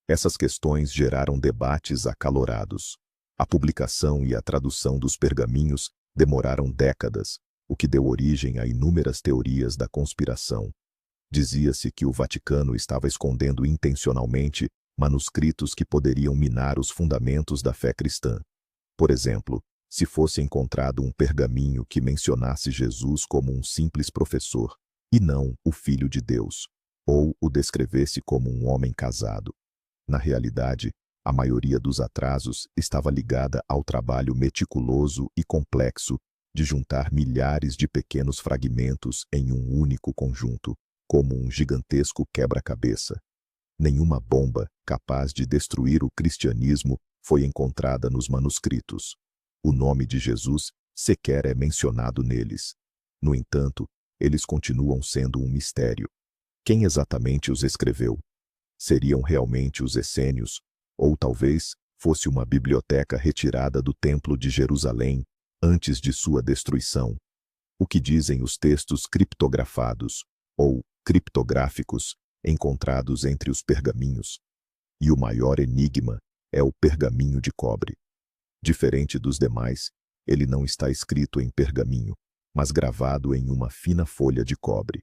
Essas questões geraram debates acalorados. A publicação e a tradução dos pergaminhos demoraram décadas, o que deu origem a inúmeras teorias da conspiração. Dizia-se que o Vaticano estava escondendo intencionalmente manuscritos que poderiam minar os fundamentos da fé cristã. Por exemplo, se fosse encontrado um pergaminho que mencionasse Jesus como um simples professor, e não o Filho de Deus, ou o descrevesse como um homem casado. Na realidade, a maioria dos atrasos estava ligada ao trabalho meticuloso e complexo de juntar milhares de pequenos fragmentos em um único conjunto, como um gigantesco quebra-cabeça. Nenhuma bomba capaz de destruir o cristianismo foi encontrada nos manuscritos. O nome de Jesus sequer é mencionado neles. No entanto, eles continuam sendo um mistério. Quem exatamente os escreveu? Seriam realmente os essênios, ou talvez fosse uma biblioteca retirada do Templo de Jerusalém antes de sua destruição? O que dizem os textos criptografados, ou criptográficos, encontrados entre os pergaminhos? E o maior enigma é o pergaminho de cobre. Diferente dos demais, ele não está escrito em pergaminho, mas gravado em uma fina folha de cobre.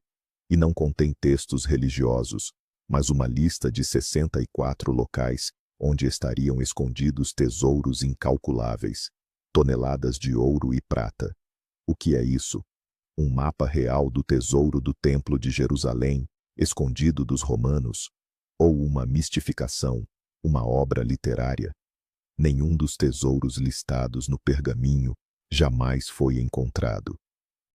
E não contém textos religiosos, mas uma lista de 64 locais onde estariam escondidos tesouros incalculáveis, toneladas de ouro e prata. O que é isso? Um mapa real do tesouro do Templo de Jerusalém, escondido dos romanos? Ou uma mistificação, uma obra literária? Nenhum dos tesouros listados no pergaminho jamais foi encontrado.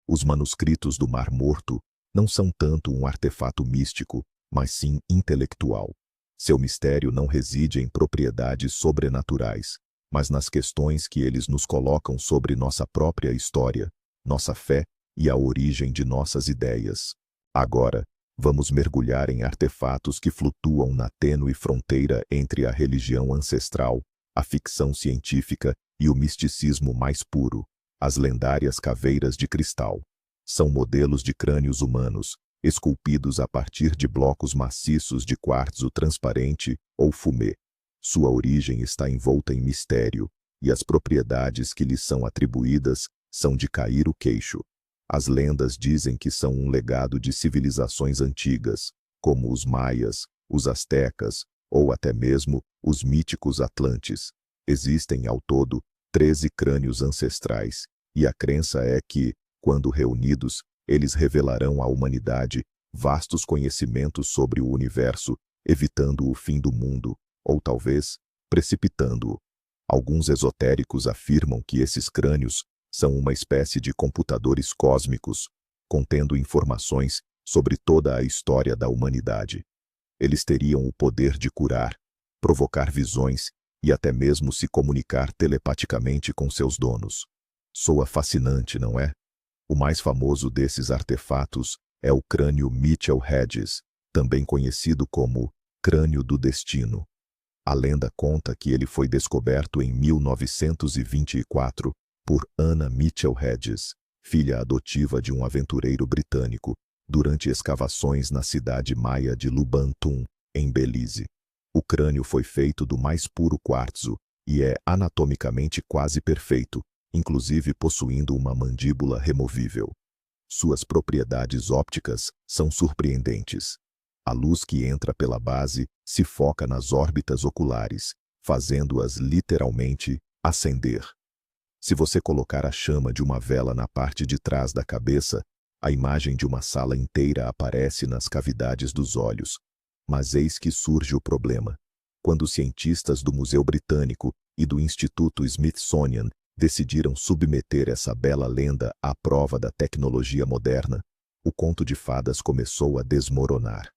Os manuscritos do Mar Morto não são tanto um artefato místico, mas sim intelectual. Seu mistério não reside em propriedades sobrenaturais, mas nas questões que eles nos colocam sobre nossa própria história, nossa fé e a origem de nossas ideias. Agora, vamos mergulhar em artefatos que flutuam na tênue fronteira entre a religião ancestral, a ficção científica e o misticismo mais puro, as lendárias caveiras de cristal. São modelos de crânios humanos, esculpidos a partir de blocos maciços de quartzo transparente ou fumê. Sua origem está envolta em mistério, e as propriedades que lhes são atribuídas são de cair o queixo. As lendas dizem que são um legado de civilizações antigas, como os maias, os astecas, ou até mesmo os míticos atlantes. Existem ao todo 13 crânios ancestrais, e a crença é que, quando reunidos, eles revelarão à humanidade vastos conhecimentos sobre o universo, evitando o fim do mundo, ou talvez, precipitando-o. Alguns esotéricos afirmam que esses crânios são uma espécie de computadores cósmicos, contendo informações sobre toda a história da humanidade. Eles teriam o poder de curar, provocar visões e até mesmo se comunicar telepaticamente com seus donos. Soa fascinante, não é? O mais famoso desses artefatos é o crânio Mitchell Hedges, também conhecido como crânio do destino. A lenda conta que ele foi descoberto em 1924 por Anna Mitchell Hedges, filha adotiva de um aventureiro britânico, durante escavações na cidade maia de Lubantum, em Belize. O crânio foi feito do mais puro quartzo e é anatomicamente quase perfeito, inclusive possuindo uma mandíbula removível. Suas propriedades ópticas são surpreendentes. A luz que entra pela base se foca nas órbitas oculares, fazendo-as literalmente acender. Se você colocar a chama de uma vela na parte de trás da cabeça, a imagem de uma sala inteira aparece nas cavidades dos olhos. Mas eis que surge o problema. Quando cientistas do Museu Britânico e do Instituto Smithsonian decidiram submeter essa bela lenda à prova da tecnologia moderna, o conto de fadas começou a desmoronar.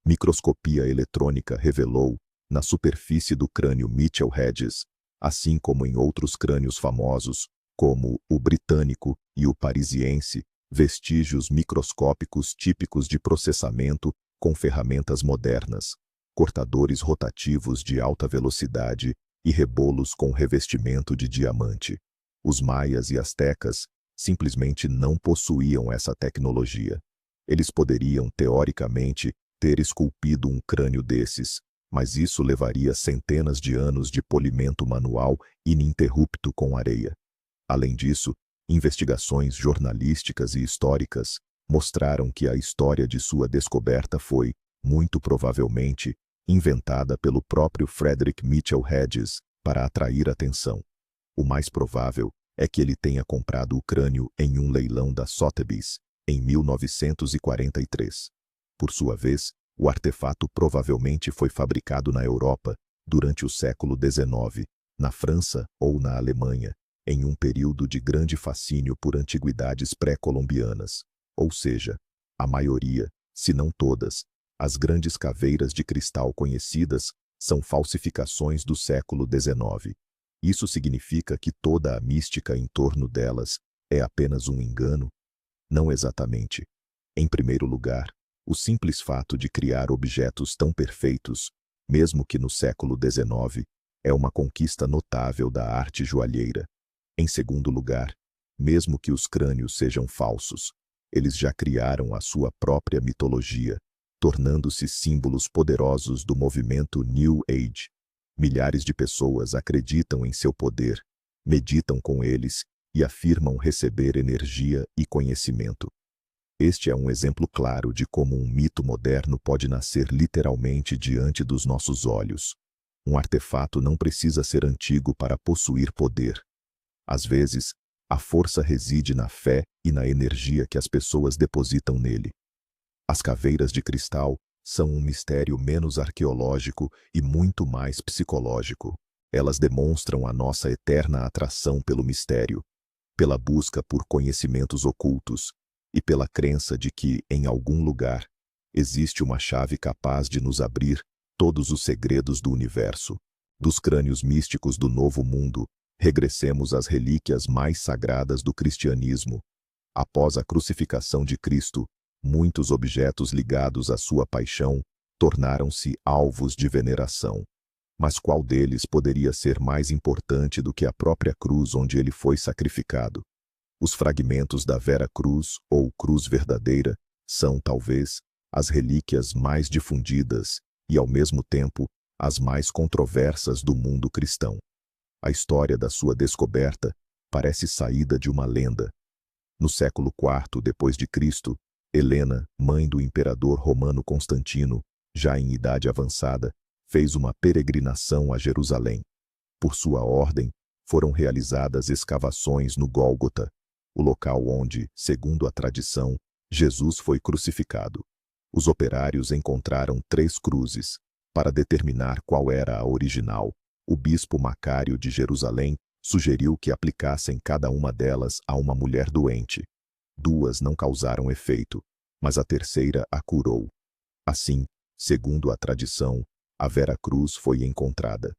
Microscopia eletrônica revelou, na superfície do crânio Mitchell Hedges, assim como em outros crânios famosos, como o britânico e o parisiense, vestígios microscópicos típicos de processamento com ferramentas modernas, cortadores rotativos de alta velocidade e rebolos com revestimento de diamante. Os maias e astecas simplesmente não possuíam essa tecnologia. Eles poderiam, teoricamente, ter esculpido um crânio desses, mas isso levaria centenas de anos de polimento manual ininterrupto com areia. Além disso, investigações jornalísticas e históricas mostraram que a história de sua descoberta foi, muito provavelmente, inventada pelo próprio Frederick Mitchell Hedges para atrair atenção. O mais provável é que ele tenha comprado o crânio em um leilão da Sotheby's, em 1943. Por sua vez, o artefato provavelmente foi fabricado na Europa durante o século XIX, na França ou na Alemanha, em um período de grande fascínio por antiguidades pré-colombianas. Ou seja, a maioria, se não todas, as grandes caveiras de cristal conhecidas são falsificações do século XIX. Isso significa que toda a mística em torno delas é apenas um engano? Não exatamente. Em primeiro lugar, o simples fato de criar objetos tão perfeitos, mesmo que no século XIX, é uma conquista notável da arte joalheira. Em segundo lugar, mesmo que os crânios sejam falsos, eles já criaram a sua própria mitologia, tornando-se símbolos poderosos do movimento New Age. Milhares de pessoas acreditam em seu poder, meditam com eles e afirmam receber energia e conhecimento. Este é um exemplo claro de como um mito moderno pode nascer literalmente diante dos nossos olhos. Um artefato não precisa ser antigo para possuir poder. Às vezes, a força reside na fé e na energia que as pessoas depositam nele. As caveiras de cristal são um mistério menos arqueológico e muito mais psicológico. Elas demonstram a nossa eterna atração pelo mistério, pela busca por conhecimentos ocultos e pela crença de que, em algum lugar, existe uma chave capaz de nos abrir todos os segredos do universo. Dos crânios místicos do Novo Mundo, regressemos às relíquias mais sagradas do cristianismo. Após a crucificação de Cristo, muitos objetos ligados à sua paixão tornaram-se alvos de veneração. Mas qual deles poderia ser mais importante do que a própria cruz onde ele foi sacrificado? Os fragmentos da Vera Cruz, ou cruz verdadeira, são, talvez, as relíquias mais difundidas e, ao mesmo tempo, as mais controversas do mundo cristão. A história da sua descoberta parece saída de uma lenda. No século IV d.C., Helena, mãe do imperador romano Constantino, já em idade avançada, fez uma peregrinação a Jerusalém. Por sua ordem, foram realizadas escavações no Gólgota, o local onde, segundo a tradição, Jesus foi crucificado. Os operários encontraram 3 cruzes, Para determinar qual era a original, o bispo Macário de Jerusalém sugeriu que aplicassem cada uma delas a uma mulher doente. 2 não causaram efeito, mas a terceira a curou. Assim, segundo a tradição, a Vera Cruz foi encontrada.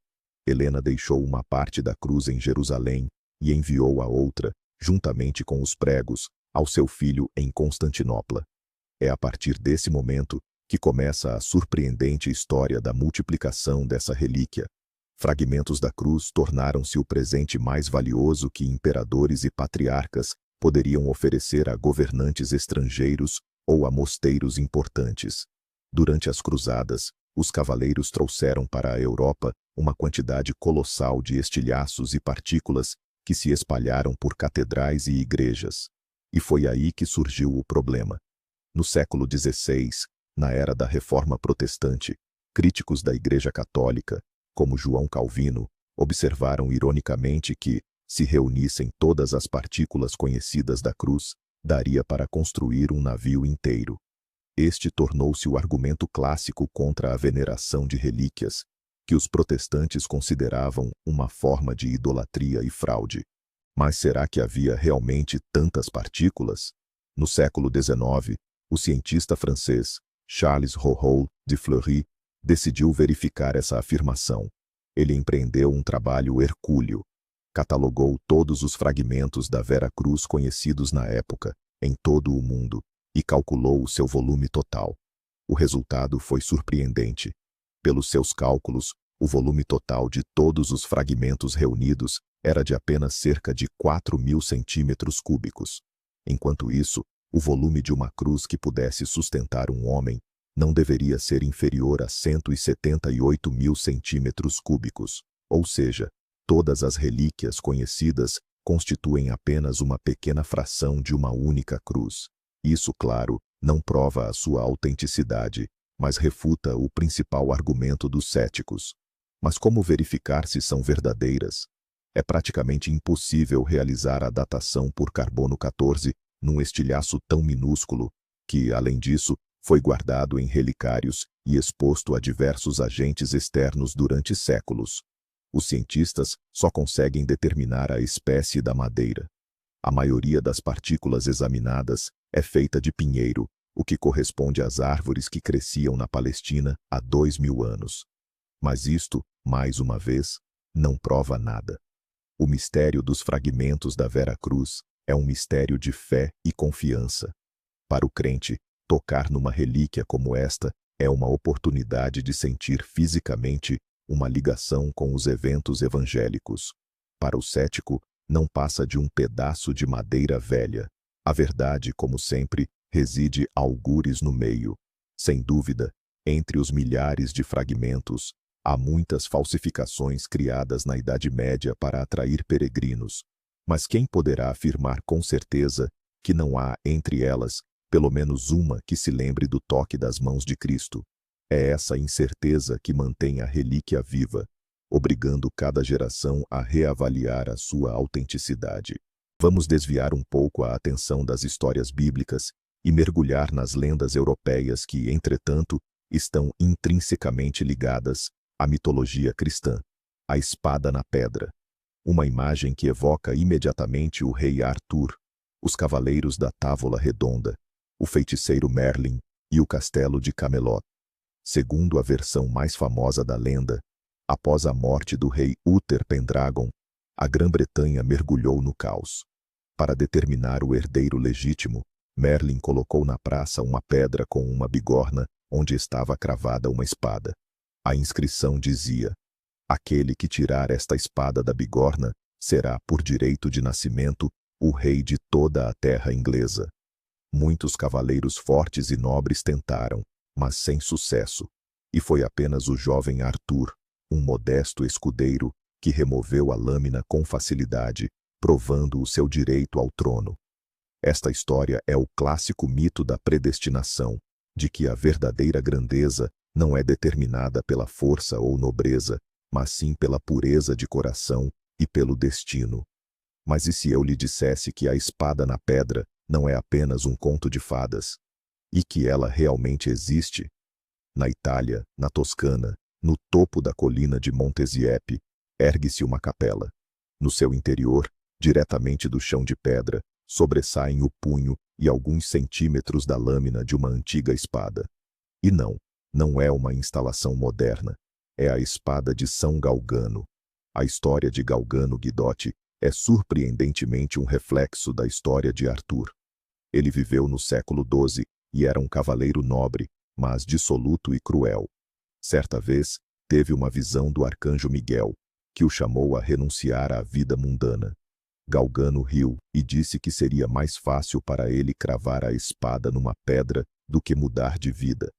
Helena deixou uma parte da cruz em Jerusalém e enviou a outra, juntamente com os pregos, ao seu filho em Constantinopla. É a partir desse momento que começa a surpreendente história da multiplicação dessa relíquia. Fragmentos da cruz tornaram-se o presente mais valioso que imperadores e patriarcas poderiam oferecer a governantes estrangeiros ou a mosteiros importantes. Durante as cruzadas, os cavaleiros trouxeram para a Europa uma quantidade colossal de estilhaços e partículas que se espalharam por catedrais e igrejas. E foi aí que surgiu o problema. No século XVI, na era da Reforma Protestante, críticos da Igreja Católica, como João Calvino, observaram ironicamente que, se reunissem todas as partículas conhecidas da cruz, daria para construir um navio inteiro. Este tornou-se o argumento clássico contra a veneração de relíquias, que os protestantes consideravam uma forma de idolatria e fraude. Mas será que havia realmente tantas partículas? No século XIX, o cientista francês Charles Rohoul de Fleury decidiu verificar essa afirmação. Ele empreendeu um trabalho hercúleo. Catalogou todos os fragmentos da Vera Cruz conhecidos na época, em todo o mundo, e calculou o seu volume total. O resultado foi surpreendente. Pelos seus cálculos, o volume total de todos os fragmentos reunidos era de apenas cerca de 4.000 centímetros cúbicos. Enquanto isso, o volume de uma cruz que pudesse sustentar um homem não deveria ser inferior a 178.000 centímetros cúbicos, ou seja, todas as relíquias conhecidas constituem apenas uma pequena fração de uma única cruz. Isso, claro, não prova a sua autenticidade, mas refuta o principal argumento dos céticos. Mas como verificar se são verdadeiras? É praticamente impossível realizar a datação por carbono 14 num estilhaço tão minúsculo, que, além disso, foi guardado em relicários e exposto a diversos agentes externos durante séculos. Os cientistas só conseguem determinar a espécie da madeira. A maioria das partículas examinadas é feita de pinheiro, o que corresponde às árvores que cresciam na Palestina há 2.000 anos. Mas isto, mais uma vez, não prova nada. O mistério dos fragmentos da Vera Cruz é um mistério de fé e confiança. Para o crente, tocar numa relíquia como esta é uma oportunidade de sentir fisicamente uma ligação com os eventos evangélicos. Para o cético, não passa de um pedaço de madeira velha. A verdade, como sempre, reside algures no meio. Sem dúvida, entre os milhares de fragmentos, há muitas falsificações criadas na Idade Média para atrair peregrinos. Mas quem poderá afirmar com certeza que não há, entre elas, pelo menos uma que se lembre do toque das mãos de Cristo? É essa incerteza que mantém a relíquia viva, obrigando cada geração a reavaliar a sua autenticidade. Vamos desviar um pouco a atenção das histórias bíblicas e mergulhar nas lendas europeias que, entretanto, estão intrinsecamente ligadas à mitologia cristã. A espada na pedra. Uma imagem que evoca imediatamente o rei Arthur, os cavaleiros da Távola Redonda, o feiticeiro Merlin e o castelo de Camelot. Segundo a versão mais famosa da lenda, após a morte do rei Uther Pendragon, a Grã-Bretanha mergulhou no caos. Para determinar o herdeiro legítimo, Merlin colocou na praça uma pedra com uma bigorna onde estava cravada uma espada. A inscrição dizia: aquele que tirar esta espada da bigorna será, por direito de nascimento, o rei de toda a terra inglesa. Muitos cavaleiros fortes e nobres tentaram, mas sem sucesso, e foi apenas o jovem Arthur, um modesto escudeiro, que removeu a lâmina com facilidade, provando o seu direito ao trono. Esta história é o clássico mito da predestinação, de que a verdadeira grandeza não é determinada pela força ou nobreza, mas sim pela pureza de coração e pelo destino. Mas e se eu lhe dissesse que a espada na pedra não é apenas um conto de fadas, e que ela realmente existe? Na Itália, na Toscana No topo da colina de Monteziepe, ergue-se uma capela. No seu interior, diretamente do chão de pedra, sobressaem o punho e alguns centímetros da lâmina de uma antiga espada. E não é uma instalação moderna. É a espada de São Galgano. A história de Galgano Guidotti é surpreendentemente um reflexo da história de Arthur. Ele viveu no século XII e era um cavaleiro nobre, mas dissoluto e cruel. Certa vez, teve uma visão do arcanjo Miguel, que o chamou a renunciar à vida mundana. Galgano riu e disse que seria mais fácil para ele cravar a espada numa pedra do que mudar de vida.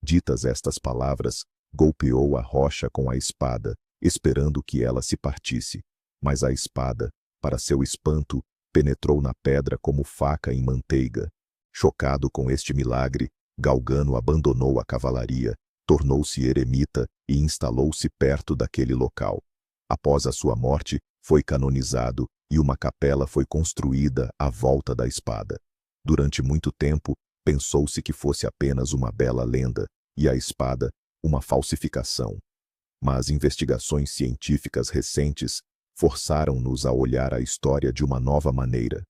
Ditas estas palavras, golpeou a rocha com a espada, esperando que ela se partisse. Mas a espada, para seu espanto, penetrou na pedra como faca em manteiga. Chocado com este milagre, Galgano abandonou a cavalaria, tornou-se eremita e instalou-se perto daquele local. Após a sua morte, foi canonizado e uma capela foi construída à volta da espada. Durante muito tempo, pensou-se que fosse apenas uma bela lenda, e a espada, uma falsificação. Mas investigações científicas recentes forçaram-nos a olhar a história de uma nova maneira.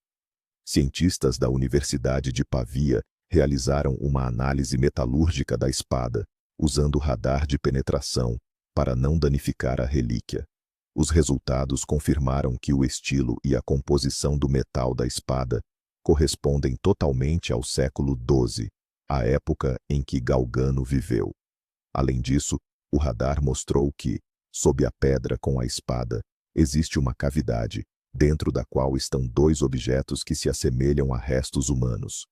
Cientistas da Universidade de Pavia realizaram uma análise metalúrgica da espada, usando radar de penetração, para não danificar a relíquia. Os resultados confirmaram que o estilo e a composição do metal da espada correspondem totalmente ao século XII, a época em que Galgano viveu. Além disso, o radar mostrou que, sob a pedra com a espada, existe uma cavidade, dentro da qual estão dois objetos que se assemelham a restos humanos.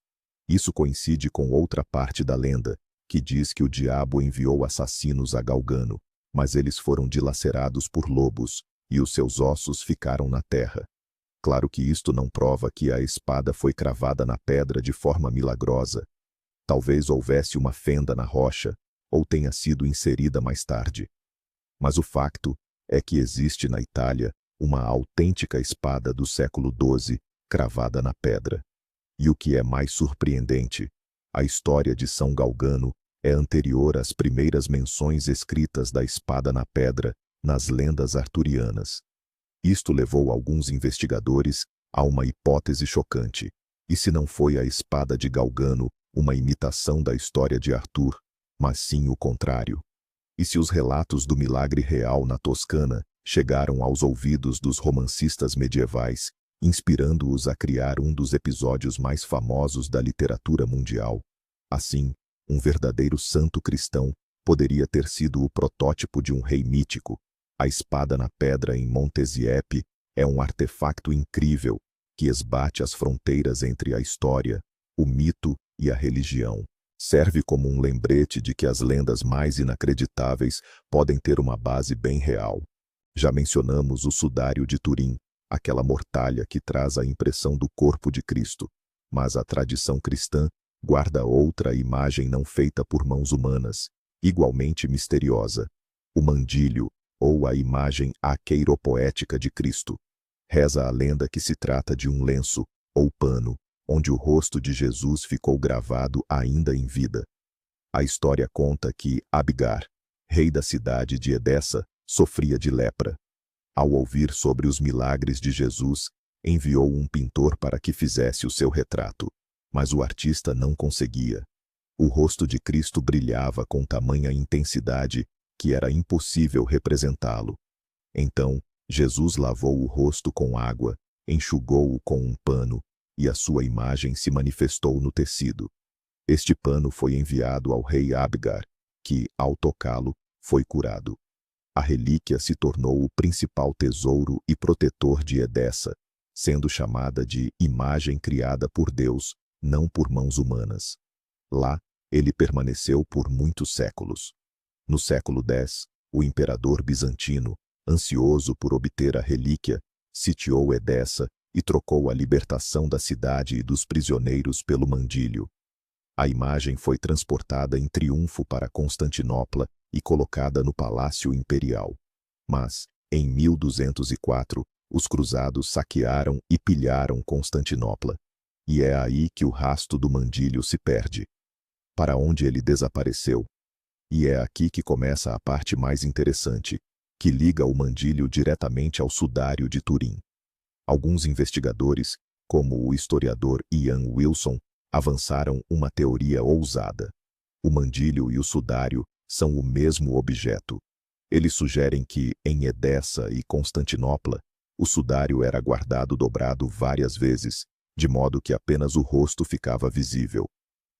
Isso coincide com outra parte da lenda, que diz que o diabo enviou assassinos a Galgano, mas eles foram dilacerados por lobos, e os seus ossos ficaram na terra. Claro que isto não prova que a espada foi cravada na pedra de forma milagrosa. Talvez houvesse uma fenda na rocha, ou tenha sido inserida mais tarde. Mas o facto é que existe na Itália uma autêntica espada do século XII cravada na pedra. E o que é mais surpreendente, a história de São Galgano é anterior às primeiras menções escritas da espada na pedra nas lendas arturianas. Isto levou alguns investigadores a uma hipótese chocante. E se não foi a espada de Galgano uma imitação da história de Arthur, mas sim o contrário? E se os relatos do milagre real na Toscana chegaram aos ouvidos dos romancistas medievais, inspirando-os a criar um dos episódios mais famosos da literatura mundial? Assim, um verdadeiro santo cristão poderia ter sido o protótipo de um rei mítico. A espada na pedra em Monteziepe é um artefacto incrível que esbate as fronteiras entre a história, o mito e a religião. Serve como um lembrete de que as lendas mais inacreditáveis podem ter uma base bem real. Já mencionamos o sudário de Turim, aquela mortalha que traz a impressão do corpo de Cristo, mas a tradição cristã guarda outra imagem não feita por mãos humanas, igualmente misteriosa: o mandílio, ou a imagem aqueiropoética de Cristo. Reza a lenda que se trata de um lenço, ou pano, onde o rosto de Jesus ficou gravado ainda em vida. A história conta que Abgar, rei da cidade de Edessa, sofria de lepra. Ao ouvir sobre os milagres de Jesus, enviou um pintor para que fizesse o seu retrato, mas o artista não conseguia. O rosto de Cristo brilhava com tamanha intensidade que era impossível representá-lo. Então, Jesus lavou o rosto com água, enxugou-o com um pano, e a sua imagem se manifestou no tecido. Este pano foi enviado ao rei Abgar, que, ao tocá-lo, foi curado. A relíquia se tornou o principal tesouro e protetor de Edessa, sendo chamada de imagem criada por Deus, não por mãos humanas. Lá, ele permaneceu por muitos séculos. No século X, o imperador bizantino, ansioso por obter a relíquia, sitiou Edessa e trocou a libertação da cidade e dos prisioneiros pelo mandílio. A imagem foi transportada em triunfo para Constantinopla e colocada no Palácio Imperial. Mas, em 1204, os cruzados saquearam e pilharam Constantinopla. E é aí que o rasto do mandílio se perde. Para onde ele desapareceu? E é aqui que começa a parte mais interessante, que liga o mandílio diretamente ao sudário de Turim. Alguns investigadores, como o historiador Ian Wilson, avançaram uma teoria ousada. O mandílio e o sudário são o mesmo objeto. Eles sugerem que, em Edessa e Constantinopla, o sudário era guardado dobrado várias vezes, de modo que apenas o rosto ficava visível.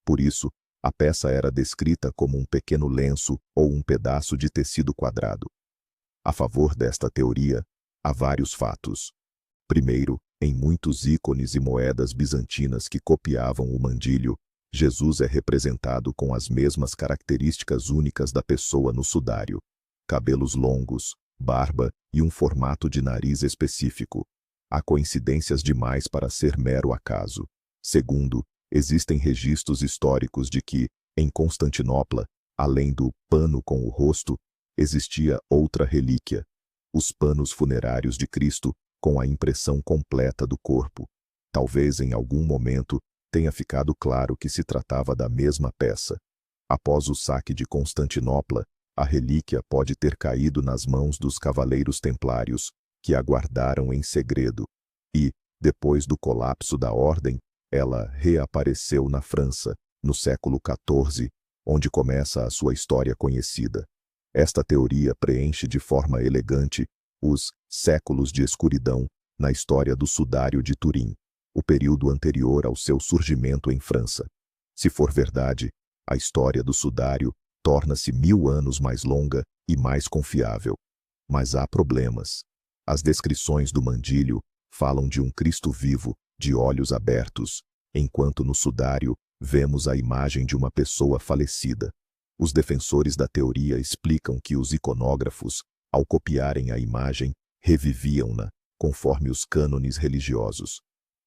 Por isso, a peça era descrita como um pequeno lenço ou um pedaço de tecido quadrado. A favor desta teoria, há vários fatos. Primeiro, em muitos ícones e moedas bizantinas que copiavam o mandílio, Jesus é representado com as mesmas características únicas da pessoa no sudário: cabelos longos, barba e um formato de nariz específico. Há coincidências demais para ser mero acaso. Segundo, existem registros históricos de que, em Constantinopla, além do pano com o rosto, existia outra relíquia: os panos funerários de Cristo, com a impressão completa do corpo. Talvez em algum momento tenha ficado claro que se tratava da mesma peça. Após o saque de Constantinopla, a relíquia pode ter caído nas mãos dos cavaleiros templários, que a guardaram em segredo. E, depois do colapso da ordem, ela reapareceu na França, no século XIV, onde começa a sua história conhecida. Esta teoria preenche de forma elegante os séculos de escuridão na história do sudário de Turim, o período anterior ao seu surgimento em França. Se for verdade, a história do sudário torna-se 1000 anos mais longa e mais confiável. Mas há problemas. As descrições do mandílio falam de um Cristo vivo, de olhos abertos, enquanto no sudário vemos a imagem de uma pessoa falecida. Os defensores da teoria explicam que os iconógrafos, ao copiarem a imagem, reviviam-na, conforme os cânones religiosos.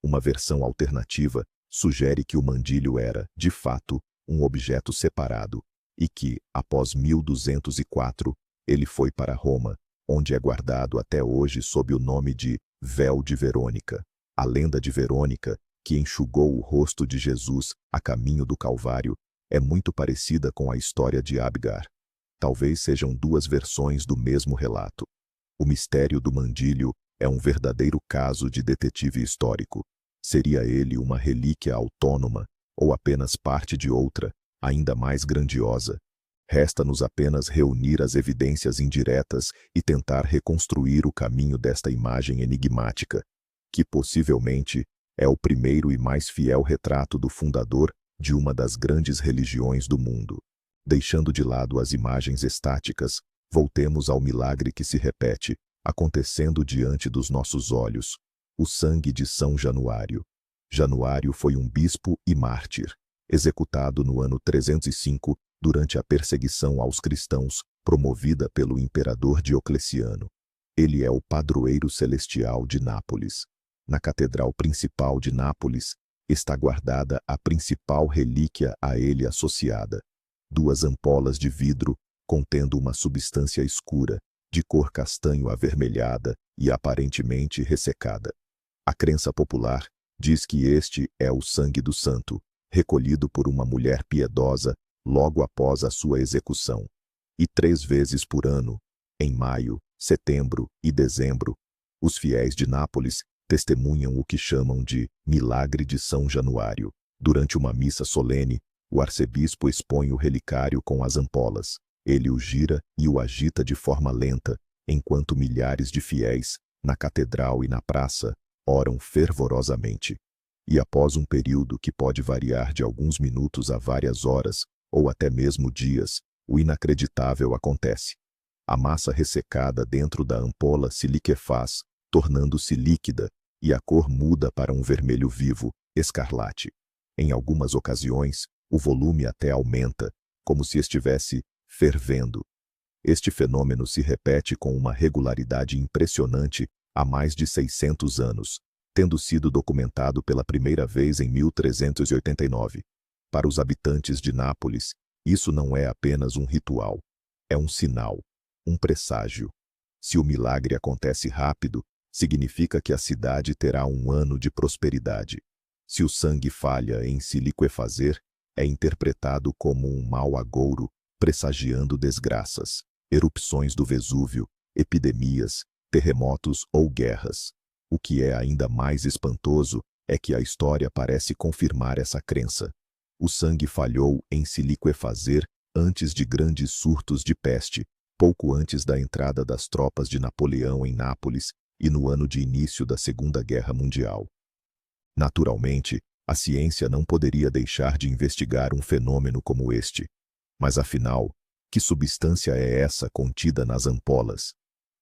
Uma versão alternativa sugere que o mandílio era, de fato, um objeto separado, e que, após 1204, ele foi para Roma, onde é guardado até hoje sob o nome de Véu de Verônica. A lenda de Verônica, que enxugou o rosto de Jesus a caminho do Calvário, é muito parecida com a história de Abgar. Talvez sejam duas versões do mesmo relato. O mistério do mandílio é um verdadeiro caso de detetive histórico. Seria ele uma relíquia autônoma, ou apenas parte de outra, ainda mais grandiosa? Resta-nos apenas reunir as evidências indiretas e tentar reconstruir o caminho desta imagem enigmática, que possivelmente é o primeiro e mais fiel retrato do fundador de uma das grandes religiões do mundo. Deixando de lado as imagens estáticas, voltemos ao milagre que se repete, acontecendo diante dos nossos olhos: o sangue de São Januário. Januário foi um bispo e mártir, executado no ano 305 durante a perseguição aos cristãos promovida pelo imperador Diocleciano. Ele é o padroeiro celestial de Nápoles. Na catedral principal de Nápoles está guardada a principal relíquia a ele associada: 2 ampolas de vidro contendo uma substância escura, de cor castanho avermelhada e aparentemente ressecada. A crença popular diz que este é o sangue do santo, recolhido por uma mulher piedosa logo após a sua execução. E 3 vezes por ano, em maio, setembro e dezembro, os fiéis de Nápoles testemunham o que chamam de Milagre de São Januário. Durante uma missa solene, o arcebispo expõe o relicário com as ampolas. Ele o gira e o agita de forma lenta, enquanto milhares de fiéis, na catedral e na praça, oram fervorosamente. E após um período que pode variar de alguns minutos a várias horas, ou até mesmo dias, o inacreditável acontece. A massa ressecada dentro da ampola se liquefaz, tornando-se líquida, e a cor muda para um vermelho vivo, escarlate. Em algumas ocasiões, o volume até aumenta, como se estivesse fervendo. Este fenômeno se repete com uma regularidade impressionante há mais de 600 anos, tendo sido documentado pela primeira vez em 1389. Para os habitantes de Nápoles, isso não é apenas um ritual, é um sinal, um presságio. Se o milagre acontece rápido, significa que a cidade terá um ano de prosperidade. Se o sangue falha em se liquefazer, é interpretado como um mau agouro, pressagiando desgraças, erupções do Vesúvio, epidemias, terremotos ou guerras. O que é ainda mais espantoso é que a história parece confirmar essa crença. O sangue falhou em se liquefazer antes de grandes surtos de peste, pouco antes da entrada das tropas de Napoleão em Nápoles e no ano de início da Segunda Guerra Mundial. Naturalmente, a ciência não poderia deixar de investigar um fenômeno como este. Mas afinal, que substância é essa contida nas ampolas?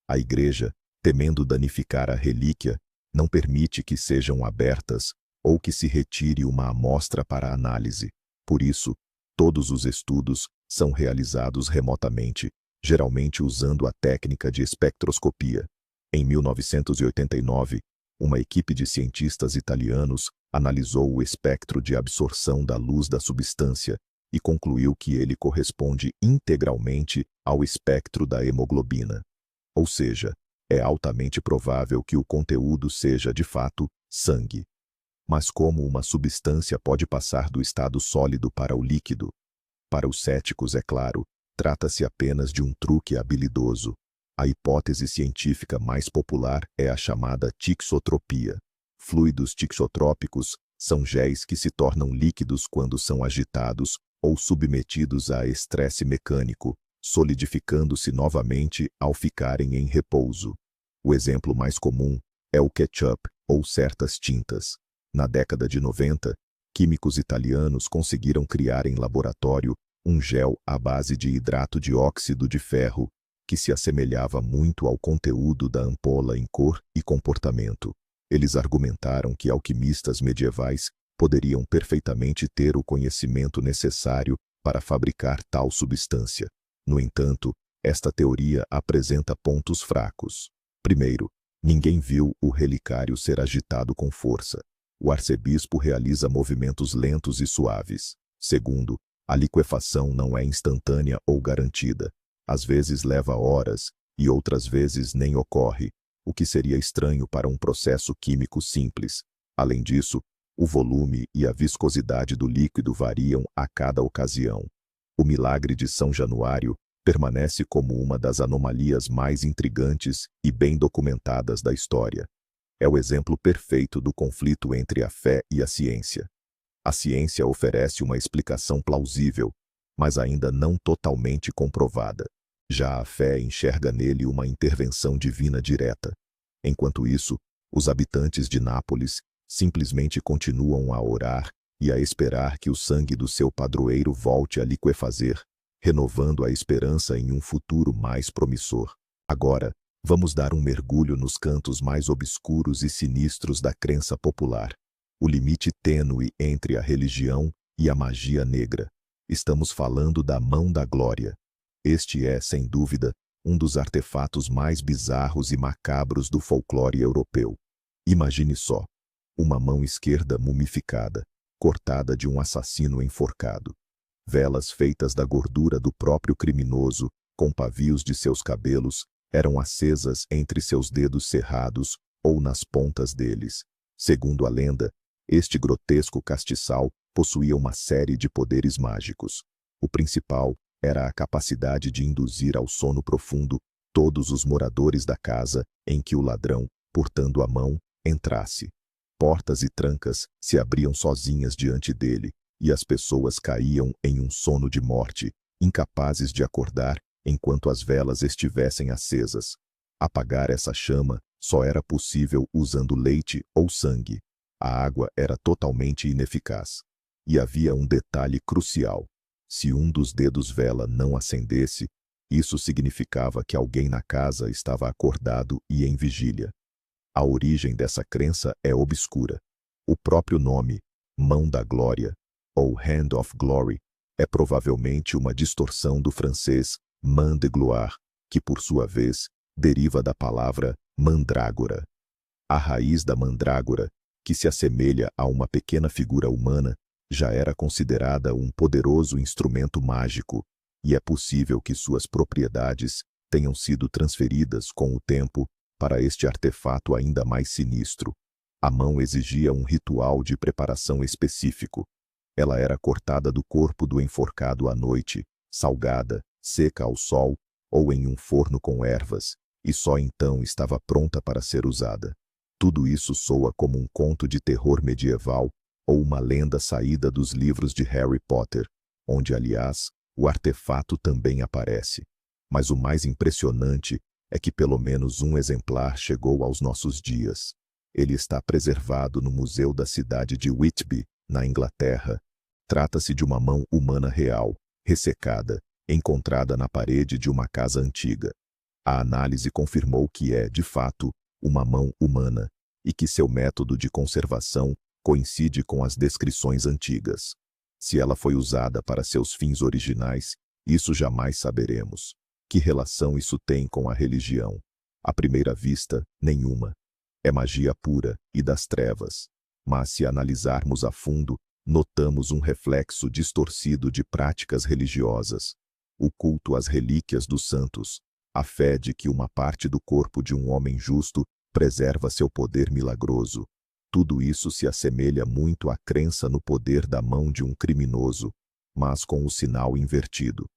A Igreja, temendo danificar a relíquia, não permite que sejam abertas ou que se retire uma amostra para análise. Por isso, todos os estudos são realizados remotamente, geralmente usando a técnica de espectroscopia. Em 1989, uma equipe de cientistas italianos analisou o espectro de absorção da luz da substância e concluiu que ele corresponde integralmente ao espectro da hemoglobina. Ou seja, é altamente provável que o conteúdo seja, de fato, sangue. Mas como uma substância pode passar do estado sólido para o líquido? Para os céticos, é claro, trata-se apenas de um truque habilidoso. A hipótese científica mais popular é a chamada tixotropia. Fluidos tixotrópicos são géis que se tornam líquidos quando são agitados ou submetidos a estresse mecânico, solidificando-se novamente ao ficarem em repouso. O exemplo mais comum é o ketchup ou certas tintas. Na década de 90, químicos italianos conseguiram criar em laboratório um gel à base de hidrato de óxido de ferro, que se assemelhava muito ao conteúdo da ampola em cor e comportamento. Eles argumentaram que alquimistas medievais poderiam perfeitamente ter o conhecimento necessário para fabricar tal substância. No entanto, esta teoria apresenta pontos fracos. Primeiro, ninguém viu o relicário ser agitado com força. O arcebispo realiza movimentos lentos e suaves. Segundo, a liquefação não é instantânea ou garantida. Às vezes leva horas e outras vezes nem ocorre, o que seria estranho para um processo químico simples. Além disso, o volume e a viscosidade do líquido variam a cada ocasião. O milagre de São Januário permanece como uma das anomalias mais intrigantes e bem documentadas da história. É o exemplo perfeito do conflito entre a fé e a ciência. A ciência oferece uma explicação plausível, mas ainda não totalmente comprovada. Já a fé enxerga nele uma intervenção divina direta. Enquanto isso, os habitantes de Nápoles simplesmente continuam a orar e a esperar que o sangue do seu padroeiro volte a liquefazer, renovando a esperança em um futuro mais promissor. Agora, vamos dar um mergulho nos cantos mais obscuros e sinistros da crença popular. O limite tênue entre a religião e a magia negra. Estamos falando da Mão da Glória. Este é, sem dúvida, um dos artefatos mais bizarros e macabros do folclore europeu. Imagine só, uma mão esquerda mumificada, cortada de um assassino enforcado. Velas feitas da gordura do próprio criminoso, com pavios de seus cabelos, eram acesas entre seus dedos cerrados ou nas pontas deles. Segundo a lenda, este grotesco castiçal possuía uma série de poderes mágicos. O principal era a capacidade de induzir ao sono profundo todos os moradores da casa em que o ladrão, portando a mão, entrasse. Portas e trancas se abriam sozinhas diante dele, e as pessoas caíam em um sono de morte, incapazes de acordar enquanto as velas estivessem acesas. Apagar essa chama só era possível usando leite ou sangue. A água era totalmente ineficaz. E havia um detalhe crucial. Se um dos dedos vela não acendesse, isso significava que alguém na casa estava acordado e em vigília. A origem dessa crença é obscura. O próprio nome, Mão da Glória, ou Hand of Glory, é provavelmente uma distorção do francês main de gloire, que por sua vez deriva da palavra mandrágora. A raiz da mandrágora, que se assemelha a uma pequena figura humana, já era considerada um poderoso instrumento mágico, e é possível que suas propriedades tenham sido transferidas com o tempo para este artefato ainda mais sinistro. A mão exigia um ritual de preparação específico. Ela era cortada do corpo do enforcado à noite, salgada, seca ao sol, ou em um forno com ervas, e só então estava pronta para ser usada. Tudo isso soa como um conto de terror medieval ou uma lenda saída dos livros de Harry Potter, onde, aliás, o artefato também aparece. Mas o mais impressionante é que pelo menos um exemplar chegou aos nossos dias. Ele está preservado no Museu da cidade de Whitby, na Inglaterra. Trata-se de uma mão humana real, ressecada, encontrada na parede de uma casa antiga. A análise confirmou que é, de fato, uma mão humana, e que seu método de conservação coincide com as descrições antigas. Se ela foi usada para seus fins originais, isso jamais saberemos. Que relação isso tem com a religião? À primeira vista, nenhuma. É magia pura e das trevas. Mas se analisarmos a fundo, notamos um reflexo distorcido de práticas religiosas. O culto às relíquias dos santos, a fé de que uma parte do corpo de um homem justo preserva seu poder milagroso. Tudo isso se assemelha muito à crença no poder da mão de um criminoso, mas com o sinal invertido.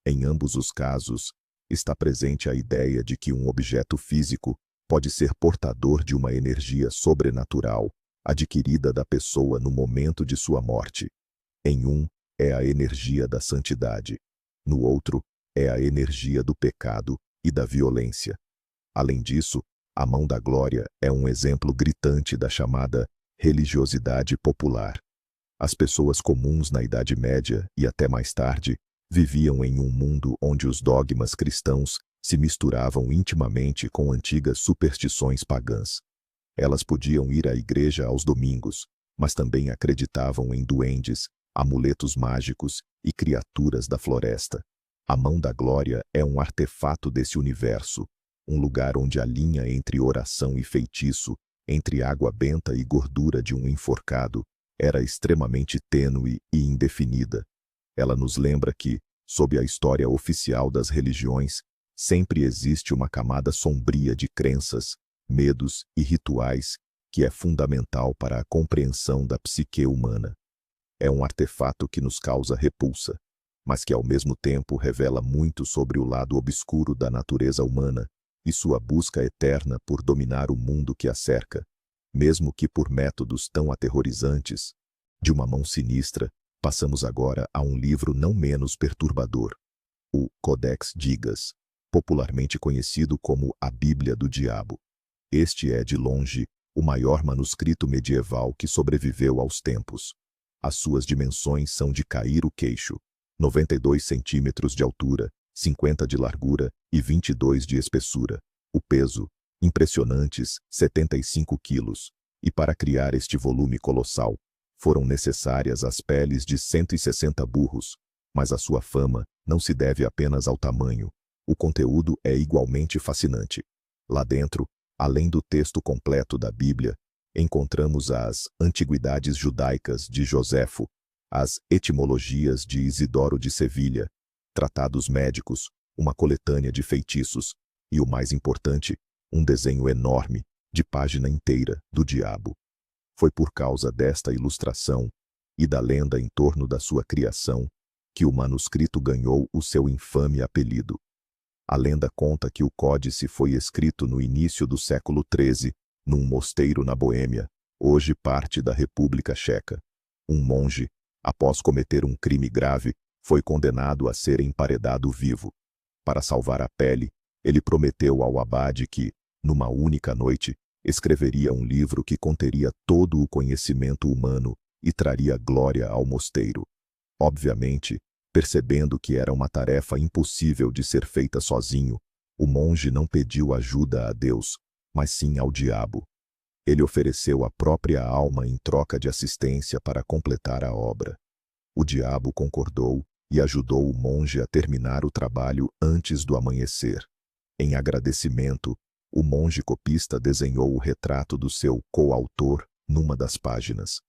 Em ambos os casos, está presente a ideia de que um objeto físico pode ser portador de uma energia sobrenatural, adquirida da pessoa no momento de sua morte. Em um, é a energia da santidade. No outro, é a energia do pecado e da violência. Além disso, a mão da glória é um exemplo gritante da chamada religiosidade popular. As pessoas comuns na Idade Média e até mais tarde viviam em um mundo onde os dogmas cristãos se misturavam intimamente com antigas superstições pagãs. Elas podiam ir à igreja aos domingos, mas também acreditavam em duendes, amuletos mágicos e criaturas da floresta. A mão da glória é um artefato desse universo, um lugar onde a linha entre oração e feitiço, entre água benta e gordura de um enforcado, era extremamente tênue e indefinida. Ela nos lembra que, sob a história oficial das religiões, sempre existe uma camada sombria de crenças, medos e rituais que é fundamental para a compreensão da psique humana. É um artefato que nos causa repulsa, mas que ao mesmo tempo revela muito sobre o lado obscuro da natureza humana e sua busca eterna por dominar o mundo que a cerca, mesmo que por métodos tão aterrorizantes. De uma mão sinistra, passamos agora a um livro não menos perturbador, o Codex Gigas, popularmente conhecido como a Bíblia do Diabo. Este é, de longe, o maior manuscrito medieval que sobreviveu aos tempos. As suas dimensões são de cair o queixo, 92 centímetros de altura, 50 de largura e 22 de espessura. O peso, impressionantes 75 quilos. E para criar este volume colossal, foram necessárias as peles de 160 burros. Mas a sua fama não se deve apenas ao tamanho. O conteúdo é igualmente fascinante. Lá dentro, além do texto completo da Bíblia, encontramos as Antiguidades Judaicas de Joséfo, as Etimologias de Isidoro de Sevilha, tratados médicos, uma coletânea de feitiços e, o mais importante, um desenho enorme, de página inteira, do diabo. Foi por causa desta ilustração e da lenda em torno da sua criação que o manuscrito ganhou o seu infame apelido. A lenda conta que o códice foi escrito no início do século XIII, num mosteiro na Boêmia, hoje parte da República Checa. Um monge, após cometer um crime grave, foi condenado a ser emparedado vivo. Para salvar a pele, ele prometeu ao abade que, numa única noite, escreveria um livro que conteria todo o conhecimento humano e traria glória ao mosteiro. Obviamente, percebendo que era uma tarefa impossível de ser feita sozinho, o monge não pediu ajuda a Deus, mas sim ao diabo. Ele ofereceu a própria alma em troca de assistência para completar a obra. O diabo concordou e ajudou o monge a terminar o trabalho antes do amanhecer. Em agradecimento, o monge copista desenhou o retrato do seu coautor numa das páginas.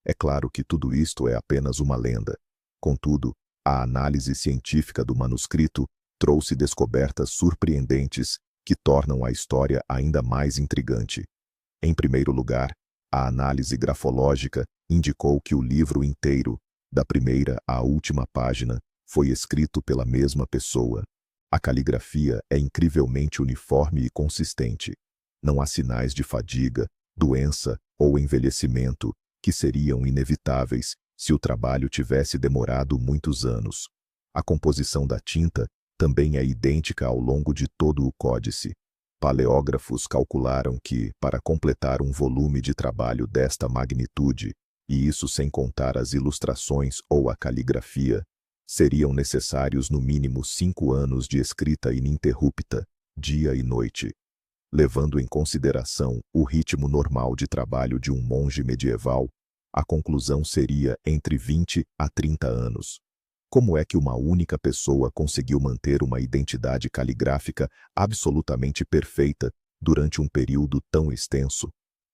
É claro que tudo isto é apenas uma lenda. Contudo, a análise científica do manuscrito trouxe descobertas surpreendentes que tornam a história ainda mais intrigante. Em primeiro lugar, a análise grafológica indicou que o livro inteiro, da primeira à última página, foi escrito pela mesma pessoa. A caligrafia é incrivelmente uniforme e consistente. Não há sinais de fadiga, doença ou envelhecimento, que seriam inevitáveis se o trabalho tivesse demorado muitos anos. A composição da tinta também é idêntica ao longo de todo o códice. Paleógrafos calcularam que, para completar um volume de trabalho desta magnitude, e isso sem contar as ilustrações ou a caligrafia, seriam necessários no mínimo 5 anos de escrita ininterrupta, dia e noite. Levando em consideração o ritmo normal de trabalho de um monge medieval, a conclusão seria entre 20 a 30 anos. Como é que uma única pessoa conseguiu manter uma identidade caligráfica absolutamente perfeita durante um período tão extenso?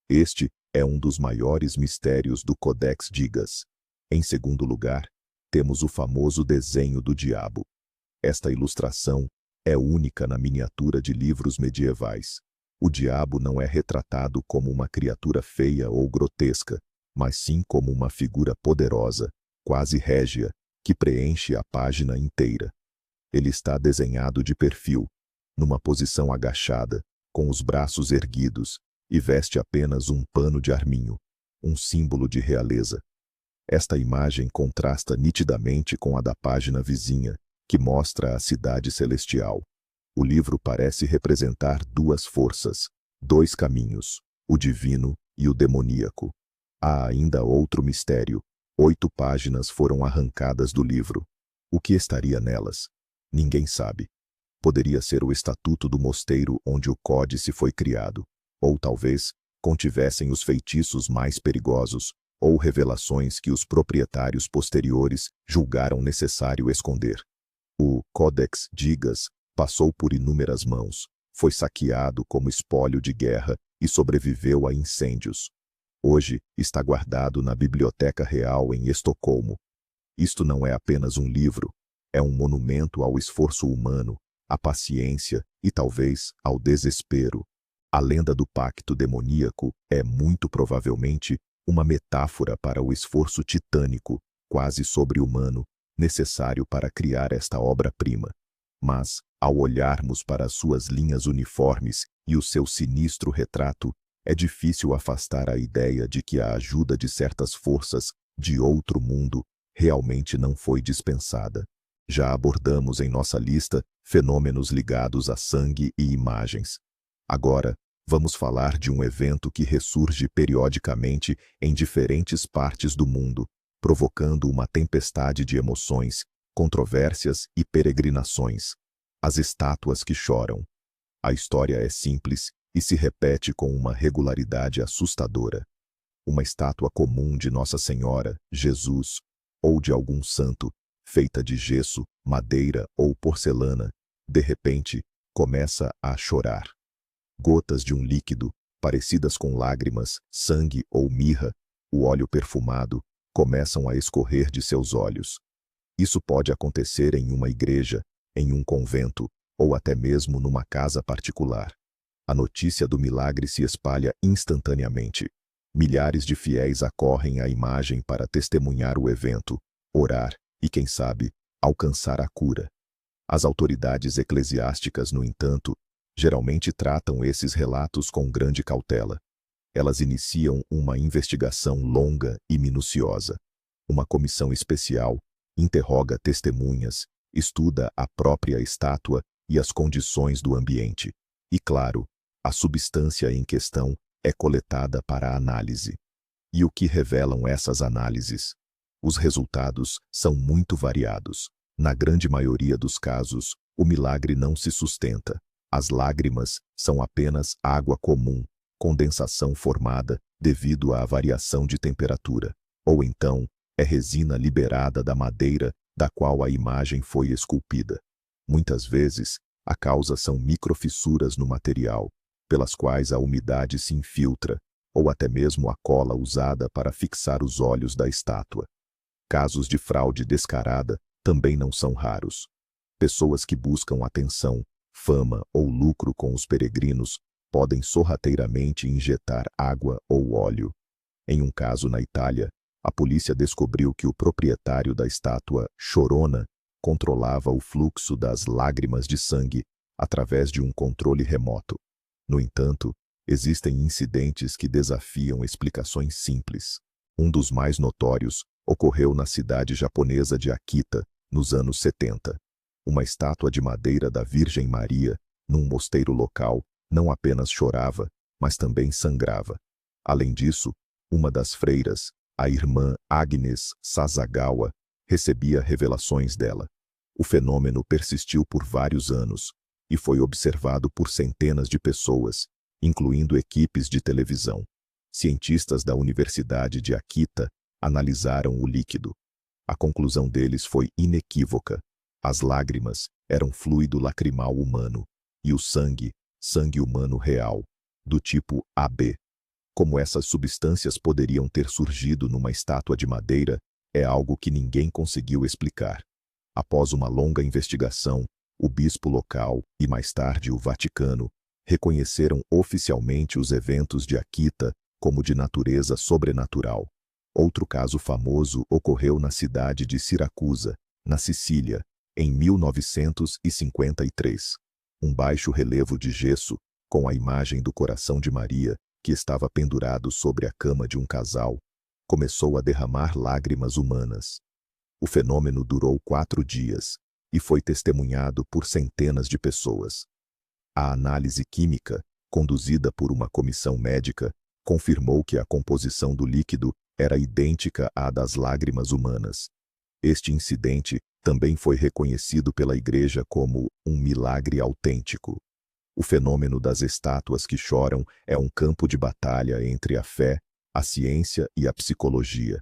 Este é um dos maiores mistérios do Codex Gigas. Em segundo lugar, temos o famoso desenho do diabo. Esta ilustração é única na miniatura de livros medievais. O diabo não é retratado como uma criatura feia ou grotesca, mas sim como uma figura poderosa, quase régia, que preenche a página inteira. Ele está desenhado de perfil, numa posição agachada, com os braços erguidos, e veste apenas um pano de arminho, um símbolo de realeza. Esta imagem contrasta nitidamente com a da página vizinha, que mostra a cidade celestial. O livro parece representar duas forças, dois caminhos, o divino e o demoníaco. Há ainda outro mistério. 8 páginas foram arrancadas do livro. O que estaria nelas? Ninguém sabe. Poderia ser o estatuto do mosteiro onde o códice foi criado, ou talvez contivessem os feitiços mais perigosos, ou revelações que os proprietários posteriores julgaram necessário esconder. O Codex Gigas passou por inúmeras mãos, foi saqueado como espólio de guerra e sobreviveu a incêndios. Hoje está guardado na Biblioteca Real em Estocolmo. Isto não é apenas um livro, é um monumento ao esforço humano, à paciência e talvez ao desespero. A lenda do pacto demoníaco é muito provavelmente uma metáfora para o esforço titânico, quase sobre-humano, necessário para criar esta obra-prima. Mas, ao olharmos para as suas linhas uniformes e o seu sinistro retrato, é difícil afastar a ideia de que a ajuda de certas forças de outro mundo realmente não foi dispensada. Já abordamos em nossa lista fenômenos ligados a sangue e imagens. Agora, vamos falar de um evento que ressurge periodicamente em diferentes partes do mundo, provocando uma tempestade de emoções, controvérsias e peregrinações. As estátuas que choram. A história é simples e se repete com uma regularidade assustadora. Uma estátua comum de Nossa Senhora, Jesus, ou de algum santo, feita de gesso, madeira ou porcelana, de repente, começa a chorar. Gotas de um líquido, parecidas com lágrimas, sangue ou mirra, o óleo perfumado, começam a escorrer de seus olhos. Isso pode acontecer em uma igreja, em um convento, ou até mesmo numa casa particular. A notícia do milagre se espalha instantaneamente. Milhares de fiéis acorrem à imagem para testemunhar o evento, orar e, quem sabe, alcançar a cura. As autoridades eclesiásticas, no entanto, geralmente tratam esses relatos com grande cautela. Elas iniciam uma investigação longa e minuciosa. Uma comissão especial interroga testemunhas, estuda a própria estátua e as condições do ambiente. E, claro, a substância em questão é coletada para análise. E o que revelam essas análises? Os resultados são muito variados. Na grande maioria dos casos, o milagre não se sustenta. As lágrimas são apenas água comum, condensação formada devido à variação de temperatura. Ou então, é resina liberada da madeira da qual a imagem foi esculpida. Muitas vezes, a causa são microfissuras no material, pelas quais a umidade se infiltra, ou até mesmo a cola usada para fixar os olhos da estátua. Casos de fraude descarada também não são raros. Pessoas que buscam atenção, fama ou lucro com os peregrinos podem sorrateiramente injetar água ou óleo. Em um caso na Itália, a polícia descobriu que o proprietário da estátua Chorona controlava o fluxo das lágrimas de sangue através de um controle remoto. No entanto, existem incidentes que desafiam explicações simples. Um dos mais notórios ocorreu na cidade japonesa de Akita, nos anos 70. Uma estátua de madeira da Virgem Maria, num mosteiro local, não apenas chorava, mas também sangrava. Além disso, uma das freiras, a irmã Agnes Sasagawa, recebia revelações dela. O fenômeno persistiu por vários anos e foi observado por centenas de pessoas, incluindo equipes de televisão. Cientistas da Universidade de Akita analisaram o líquido. A conclusão deles foi inequívoca. As lágrimas eram fluido lacrimal humano e o sangue, sangue humano real, do tipo AB. Como essas substâncias poderiam ter surgido numa estátua de madeira, é algo que ninguém conseguiu explicar. Após uma longa investigação, o bispo local e mais tarde o Vaticano reconheceram oficialmente os eventos de Akita como de natureza sobrenatural. Outro caso famoso ocorreu na cidade de Siracusa, na Sicília, em 1953. Um baixo relevo de gesso, com a imagem do coração de Maria, que estava pendurado sobre a cama de um casal, começou a derramar lágrimas humanas. O fenômeno durou 4 dias e foi testemunhado por centenas de pessoas. A análise química, conduzida por uma comissão médica, confirmou que a composição do líquido era idêntica à das lágrimas humanas. Este incidente também foi reconhecido pela Igreja como um milagre autêntico. O fenômeno das estátuas que choram é um campo de batalha entre a fé, a ciência e a psicologia.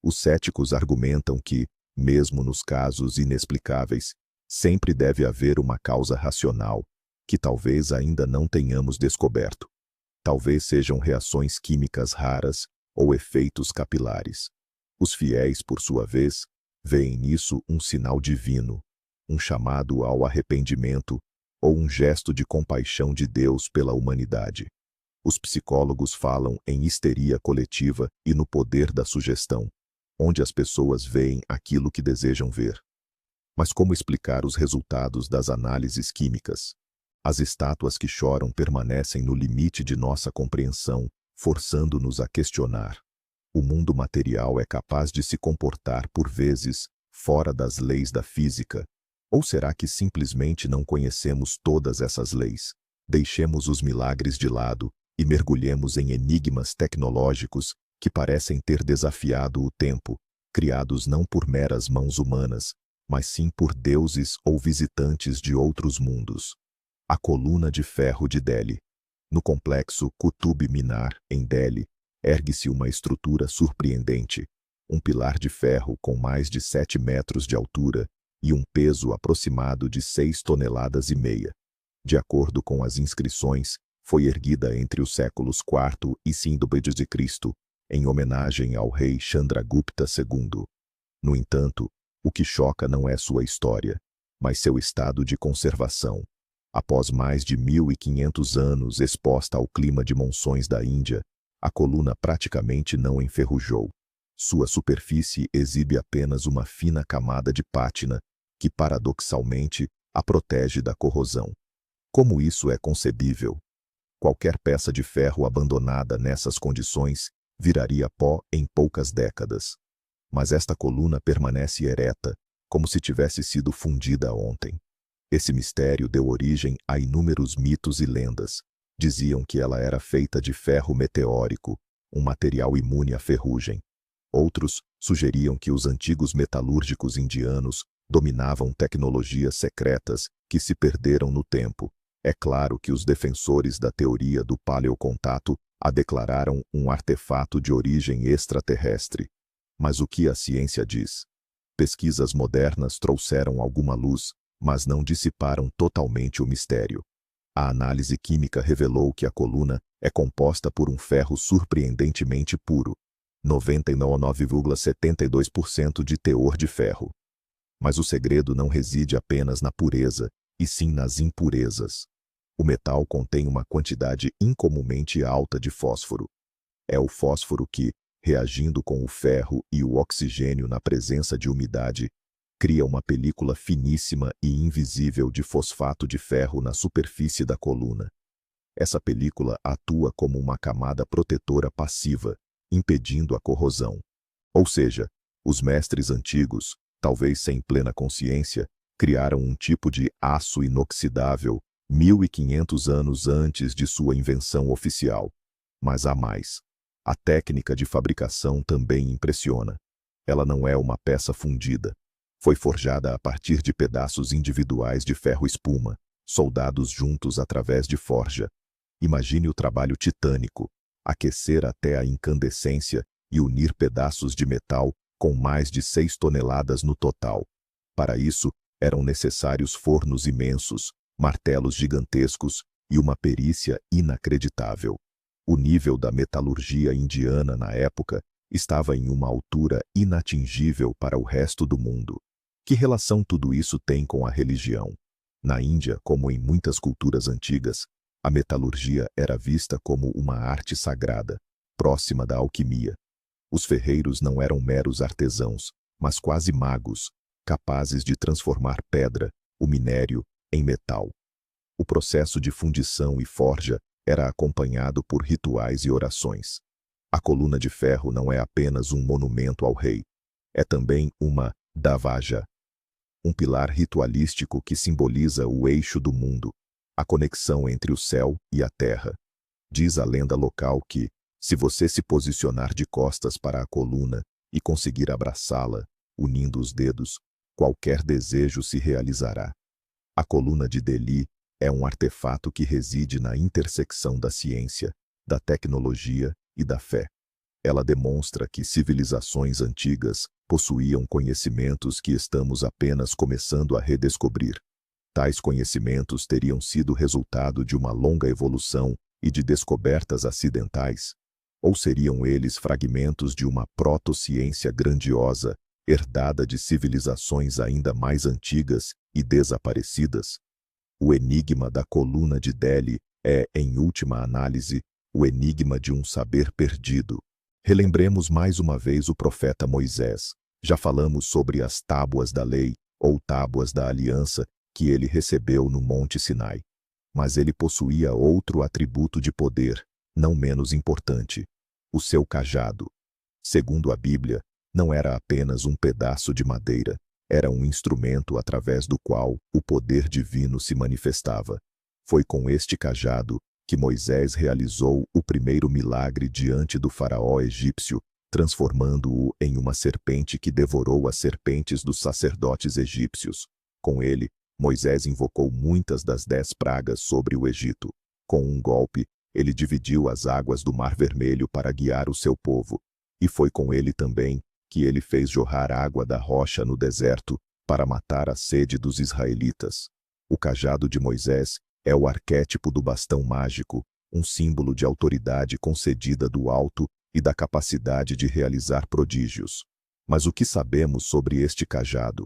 Os céticos argumentam que, mesmo nos casos inexplicáveis, sempre deve haver uma causa racional, que talvez ainda não tenhamos descoberto. Talvez sejam reações químicas raras ou efeitos capilares. Os fiéis, por sua vez, veem nisso um sinal divino, um chamado ao arrependimento ou um gesto de compaixão de Deus pela humanidade. Os psicólogos falam em histeria coletiva e no poder da sugestão, onde as pessoas veem aquilo que desejam ver. Mas como explicar os resultados das análises químicas? As estátuas que choram permanecem no limite de nossa compreensão, forçando-nos a questionar. O mundo material é capaz de se comportar, por vezes, fora das leis da física. Ou será que simplesmente não conhecemos todas essas leis? Deixemos os milagres de lado e mergulhemos em enigmas tecnológicos que parecem ter desafiado o tempo, criados não por meras mãos humanas, mas sim por deuses ou visitantes de outros mundos. A coluna de ferro de Delhi. No complexo Qutub Minar, em Delhi, ergue-se uma estrutura surpreendente, um pilar de ferro com mais de 7 metros de altura e um peso aproximado de 6,5 toneladas. De acordo com as inscrições, foi erguida entre os séculos IV e V d.C., em homenagem ao rei Chandragupta II. No entanto, o que choca não é sua história, mas seu estado de conservação. Após mais de 1.500 anos exposta ao clima de monções da Índia, a coluna praticamente não enferrujou. Sua superfície exibe apenas uma fina camada de pátina, que paradoxalmente a protege da corrosão. Como isso é concebível? Qualquer peça de ferro abandonada nessas condições viraria pó em poucas décadas. Mas esta coluna permanece ereta, como se tivesse sido fundida ontem. Esse mistério deu origem a inúmeros mitos e lendas. Diziam que ela era feita de ferro meteórico, um material imune à ferrugem. Outros sugeriam que os antigos metalúrgicos indianos dominavam tecnologias secretas que se perderam no tempo. É claro que os defensores da teoria do paleocontato a declararam um artefato de origem extraterrestre. Mas o que a ciência diz? Pesquisas modernas trouxeram alguma luz, mas não dissiparam totalmente o mistério. A análise química revelou que a coluna é composta por um ferro surpreendentemente puro, 99,72% de teor de ferro. Mas o segredo não reside apenas na pureza, e sim nas impurezas. O metal contém uma quantidade incomumente alta de fósforo. É o fósforo que, reagindo com o ferro e o oxigênio na presença de umidade, cria uma película finíssima e invisível de fosfato de ferro na superfície da coluna. Essa película atua como uma camada protetora passiva, impedindo a corrosão. Ou seja, os mestres antigos, talvez sem plena consciência, criaram um tipo de aço inoxidável 1500 anos antes de sua invenção oficial. Mas há mais. A técnica de fabricação também impressiona. Ela não é uma peça fundida. Foi forjada a partir de pedaços individuais de ferro-espuma, soldados juntos através de forja. Imagine o trabalho titânico, aquecer até a incandescência e unir pedaços de metal com mais de 6 toneladas no total. Para isso, eram necessários fornos imensos, martelos gigantescos e uma perícia inacreditável. O nível da metalurgia indiana na época estava em uma altura inatingível para o resto do mundo. Que relação tudo isso tem com a religião? Na Índia, como em muitas culturas antigas, a metalurgia era vista como uma arte sagrada, próxima da alquimia. Os ferreiros não eram meros artesãos, mas quase magos, capazes de transformar pedra, o minério, em metal. O processo de fundição e forja era acompanhado por rituais e orações. A coluna de ferro não é apenas um monumento ao rei, é também uma davaja, um pilar ritualístico que simboliza o eixo do mundo, a conexão entre o céu e a terra. Diz a lenda local que, se você se posicionar de costas para a coluna e conseguir abraçá-la, unindo os dedos, qualquer desejo se realizará. A coluna de Delhi é um artefato que reside na intersecção da ciência, da tecnologia e da fé. Ela demonstra que civilizações antigas possuíam conhecimentos que estamos apenas começando a redescobrir. Tais conhecimentos teriam sido resultado de uma longa evolução e de descobertas acidentais? Ou seriam eles fragmentos de uma proto-ciência grandiosa, herdada de civilizações ainda mais antigas e desaparecidas? O enigma da coluna de Delhi é, em última análise, o enigma de um saber perdido. Relembremos mais uma vez o profeta Moisés. Já falamos sobre as tábuas da lei, ou tábuas da aliança, que ele recebeu no Monte Sinai. Mas ele possuía outro atributo de poder, não menos importante: o seu cajado. Segundo a Bíblia, não era apenas um pedaço de madeira, era um instrumento através do qual o poder divino se manifestava. Foi com este cajado que Moisés realizou o primeiro milagre diante do faraó egípcio, transformando-o em uma serpente que devorou as serpentes dos sacerdotes egípcios. Com ele, Moisés invocou muitas das 10 pragas sobre o Egito. Com um golpe, ele dividiu as águas do Mar Vermelho para guiar o seu povo. E foi com ele também que ele fez jorrar água da rocha no deserto para matar a sede dos israelitas. O cajado de Moisés é o arquétipo do bastão mágico, um símbolo de autoridade concedida do alto e da capacidade de realizar prodígios. Mas o que sabemos sobre este cajado?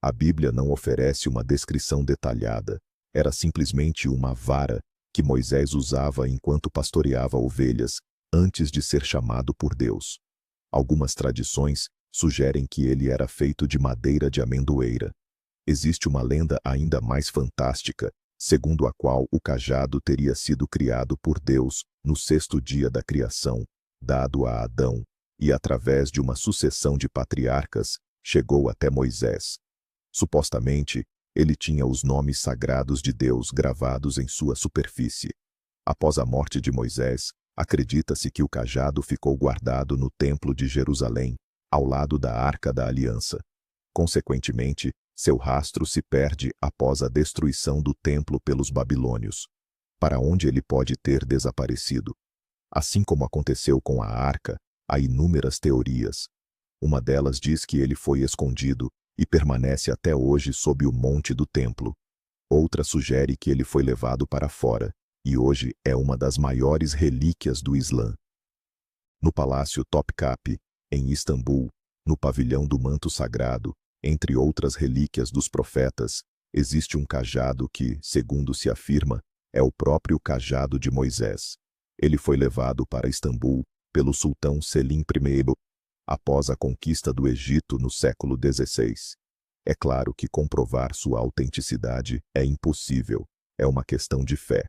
A Bíblia não oferece uma descrição detalhada. Era simplesmente uma vara que Moisés usava enquanto pastoreava ovelhas, antes de ser chamado por Deus. Algumas tradições sugerem que ele era feito de madeira de amendoeira. Existe uma lenda ainda mais fantástica, segundo a qual o cajado teria sido criado por Deus no 6º dia da criação, dado a Adão, e através de uma sucessão de patriarcas, chegou até Moisés. Supostamente, ele tinha os nomes sagrados de Deus gravados em sua superfície. Após a morte de Moisés, acredita-se que o cajado ficou guardado no Templo de Jerusalém, ao lado da Arca da Aliança. Consequentemente, seu rastro se perde após a destruição do templo pelos babilônios. Para onde ele pode ter desaparecido? Assim como aconteceu com a arca, há inúmeras teorias. Uma delas diz que ele foi escondido e permanece até hoje sob o monte do templo. Outra sugere que ele foi levado para fora, e hoje é uma das maiores relíquias do Islã. No Palácio Topkapi, em Istambul, no pavilhão do manto sagrado, entre outras relíquias dos profetas, existe um cajado que, segundo se afirma, é o próprio cajado de Moisés. Ele foi levado para Istambul pelo sultão Selim I, após a conquista do Egito no século XVI. É claro que comprovar sua autenticidade é impossível, é uma questão de fé.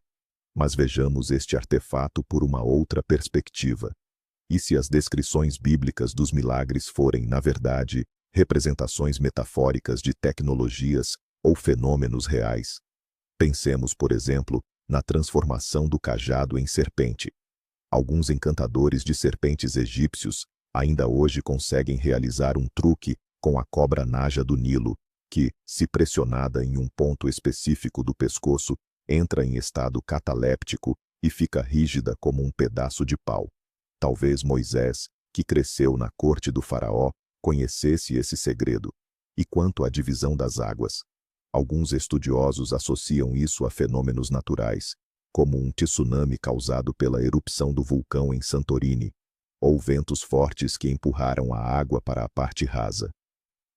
Mas vejamos este artefato por uma outra perspectiva. E se as descrições bíblicas dos milagres forem, na verdade, representações metafóricas de tecnologias ou fenômenos reais? Pensemos, por exemplo, na transformação do cajado em serpente. Alguns encantadores de serpentes egípcios ainda hoje conseguem realizar um truque com a cobra naja do Nilo, que, se pressionada em um ponto específico do pescoço, entra em estado cataléptico e fica rígida como um pedaço de pau. Talvez Moisés, que cresceu na corte do faraó, conhecesse esse segredo. E quanto à divisão das águas? Alguns estudiosos associam isso a fenômenos naturais, como um tsunami causado pela erupção do vulcão em Santorini, ou ventos fortes que empurraram a água para a parte rasa.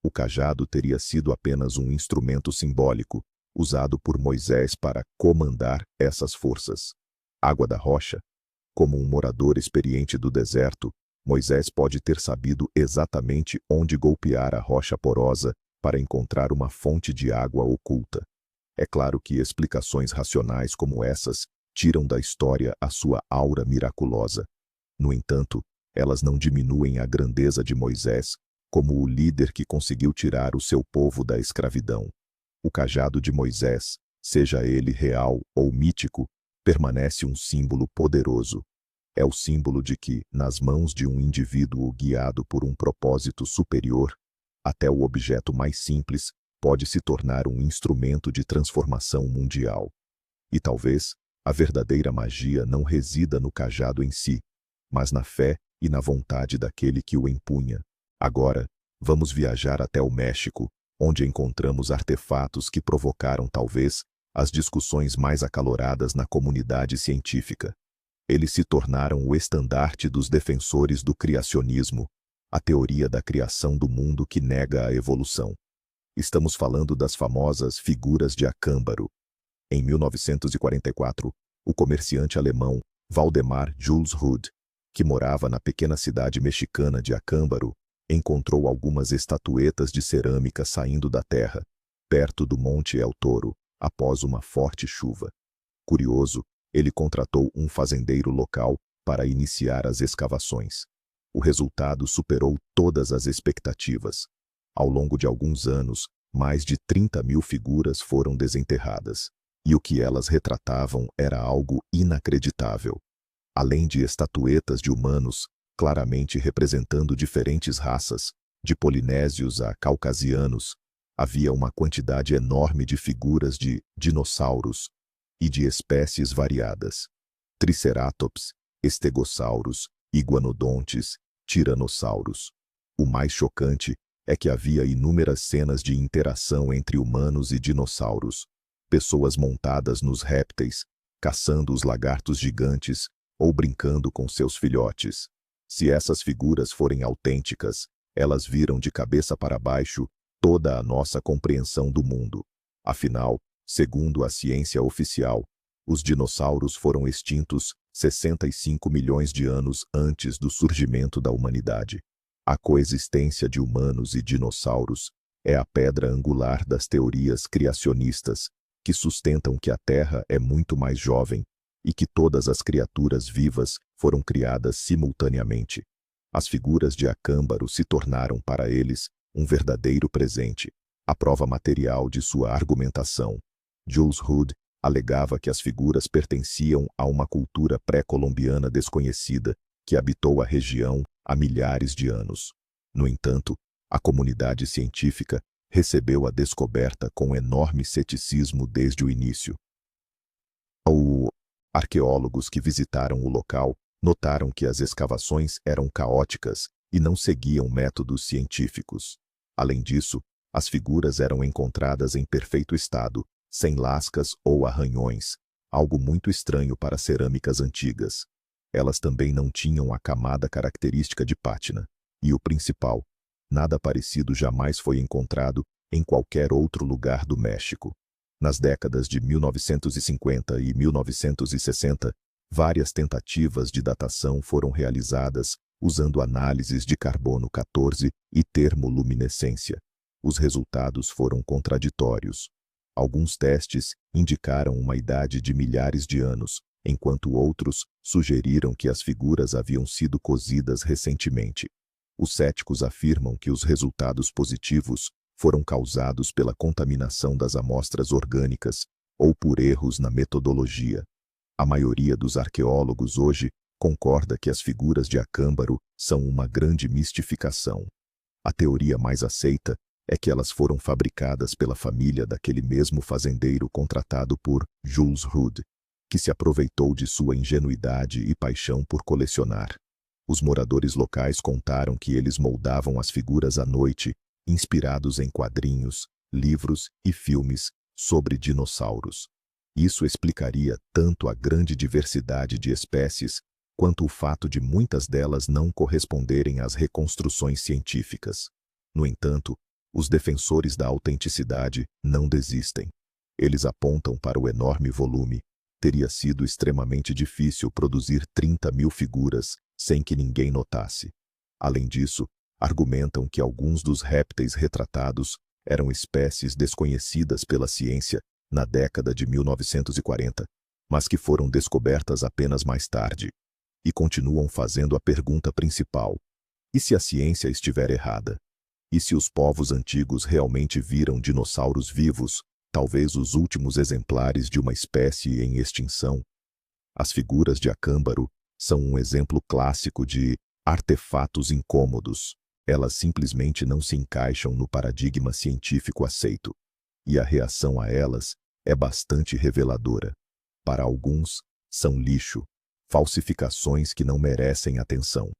O cajado teria sido apenas um instrumento simbólico, usado por Moisés para comandar essas forças. Água da rocha? Como um morador experiente do deserto, Moisés pode ter sabido exatamente onde golpear a rocha porosa para encontrar uma fonte de água oculta. É claro que explicações racionais como essas tiram da história a sua aura miraculosa. No entanto, elas não diminuem a grandeza de Moisés como o líder que conseguiu tirar o seu povo da escravidão. O cajado de Moisés, seja ele real ou mítico, permanece um símbolo poderoso. É o símbolo de que, nas mãos de um indivíduo guiado por um propósito superior, até o objeto mais simples pode se tornar um instrumento de transformação mundial. E talvez a verdadeira magia não resida no cajado em si, mas na fé e na vontade daquele que o empunha. Agora, vamos viajar até o México, onde encontramos artefatos que provocaram talvez as discussões mais acaloradas na comunidade científica. Eles se tornaram o estandarte dos defensores do criacionismo, a teoria da criação do mundo que nega a evolução. Estamos falando das famosas figuras de Acámbaro. Em 1944, o comerciante alemão Waldemar Jules Rudd, que morava na pequena cidade mexicana de Acámbaro, encontrou algumas estatuetas de cerâmica saindo da terra, perto do Monte El Toro, após uma forte chuva. Curioso, ele contratou um fazendeiro local para iniciar as escavações. O resultado superou todas as expectativas. Ao longo de alguns anos, mais de 30.000 figuras foram desenterradas, e o que elas retratavam era algo inacreditável. Além de estatuetas de humanos, claramente representando diferentes raças, de polinésios a caucasianos, havia uma quantidade enorme de figuras de dinossauros e de espécies variadas: triceratops, estegossauros, iguanodontes, tiranossauros. O mais chocante é que havia inúmeras cenas de interação entre humanos e dinossauros, pessoas montadas nos répteis, caçando os lagartos gigantes ou brincando com seus filhotes. Se essas figuras forem autênticas, elas viram de cabeça para baixo toda a nossa compreensão do mundo. Afinal, segundo a ciência oficial, os dinossauros foram extintos 65 milhões de anos antes do surgimento da humanidade. A coexistência de humanos e dinossauros é a pedra angular das teorias criacionistas, que sustentam que a Terra é muito mais jovem e que todas as criaturas vivas foram criadas simultaneamente. As figuras de Acámbaro se tornaram para eles um verdadeiro presente, a prova material de sua argumentação. Jules Rudd alegava que as figuras pertenciam a uma cultura pré-colombiana desconhecida que habitou a região há milhares de anos. No entanto, a comunidade científica recebeu a descoberta com enorme ceticismo desde o início. Arqueólogos que visitaram o local notaram que as escavações eram caóticas e não seguiam métodos científicos. Além disso, as figuras eram encontradas em perfeito estado, sem lascas ou arranhões, algo muito estranho para cerâmicas antigas. Elas também não tinham a camada característica de pátina. E o principal, nada parecido jamais foi encontrado em qualquer outro lugar do México. Nas décadas de 1950 e 1960, várias tentativas de datação foram realizadas usando análises de carbono 14 e termoluminescência. Os resultados foram contraditórios. Alguns testes indicaram uma idade de milhares de anos, enquanto outros sugeriram que as figuras haviam sido cozidas recentemente. Os céticos afirmam que os resultados positivos foram causados pela contaminação das amostras orgânicas ou por erros na metodologia. A maioria dos arqueólogos hoje concorda que as figuras de Acâmbaro são uma grande mistificação. A teoria mais aceita é que elas foram fabricadas pela família daquele mesmo fazendeiro contratado por Jules Rude, que se aproveitou de sua ingenuidade e paixão por colecionar. Os moradores locais contaram que eles moldavam as figuras à noite, inspirados em quadrinhos, livros e filmes sobre dinossauros. Isso explicaria tanto a grande diversidade de espécies, quanto o fato de muitas delas não corresponderem às reconstruções científicas. No entanto, os defensores da autenticidade não desistem. Eles apontam para o enorme volume. Teria sido extremamente difícil produzir 30.000 figuras sem que ninguém notasse. Além disso, argumentam que alguns dos répteis retratados eram espécies desconhecidas pela ciência na década de 1940, mas que foram descobertas apenas mais tarde. E continuam fazendo a pergunta principal: e se a ciência estiver errada? E se os povos antigos realmente viram dinossauros vivos, talvez os últimos exemplares de uma espécie em extinção? As figuras de Acâmbaro são um exemplo clássico de artefatos incômodos. Elas simplesmente não se encaixam no paradigma científico aceito. E a reação a elas é bastante reveladora. Para alguns, são lixo, falsificações que não merecem atenção.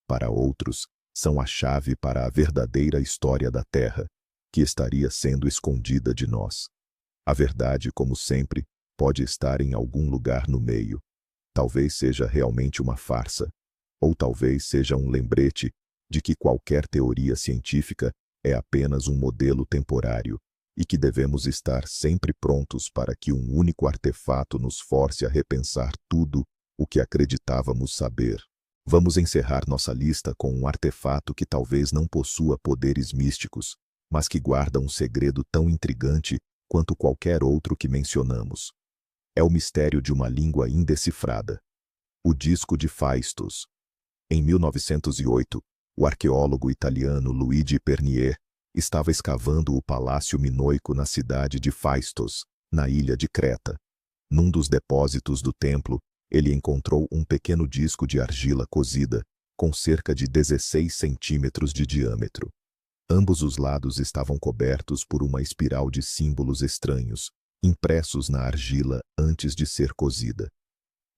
Para outros, são a chave para a verdadeira história da Terra, que estaria sendo escondida de nós. A verdade, como sempre, pode estar em algum lugar no meio. Talvez seja realmente uma farsa, ou talvez seja um lembrete de que qualquer teoria científica é apenas um modelo temporário e que devemos estar sempre prontos para que um único artefato nos force a repensar tudo o que acreditávamos saber. Vamos encerrar nossa lista com um artefato que talvez não possua poderes místicos, mas que guarda um segredo tão intrigante quanto qualquer outro que mencionamos. É o mistério de uma língua indecifrada. O disco de Phaistos. Em 1908, o arqueólogo italiano Luigi Pernier estava escavando o Palácio Minoico na cidade de Phaistos, na ilha de Creta. Num dos depósitos do templo, ele encontrou um pequeno disco de argila cozida, com cerca de 16 centímetros de diâmetro. Ambos os lados estavam cobertos por uma espiral de símbolos estranhos, impressos na argila antes de ser cozida.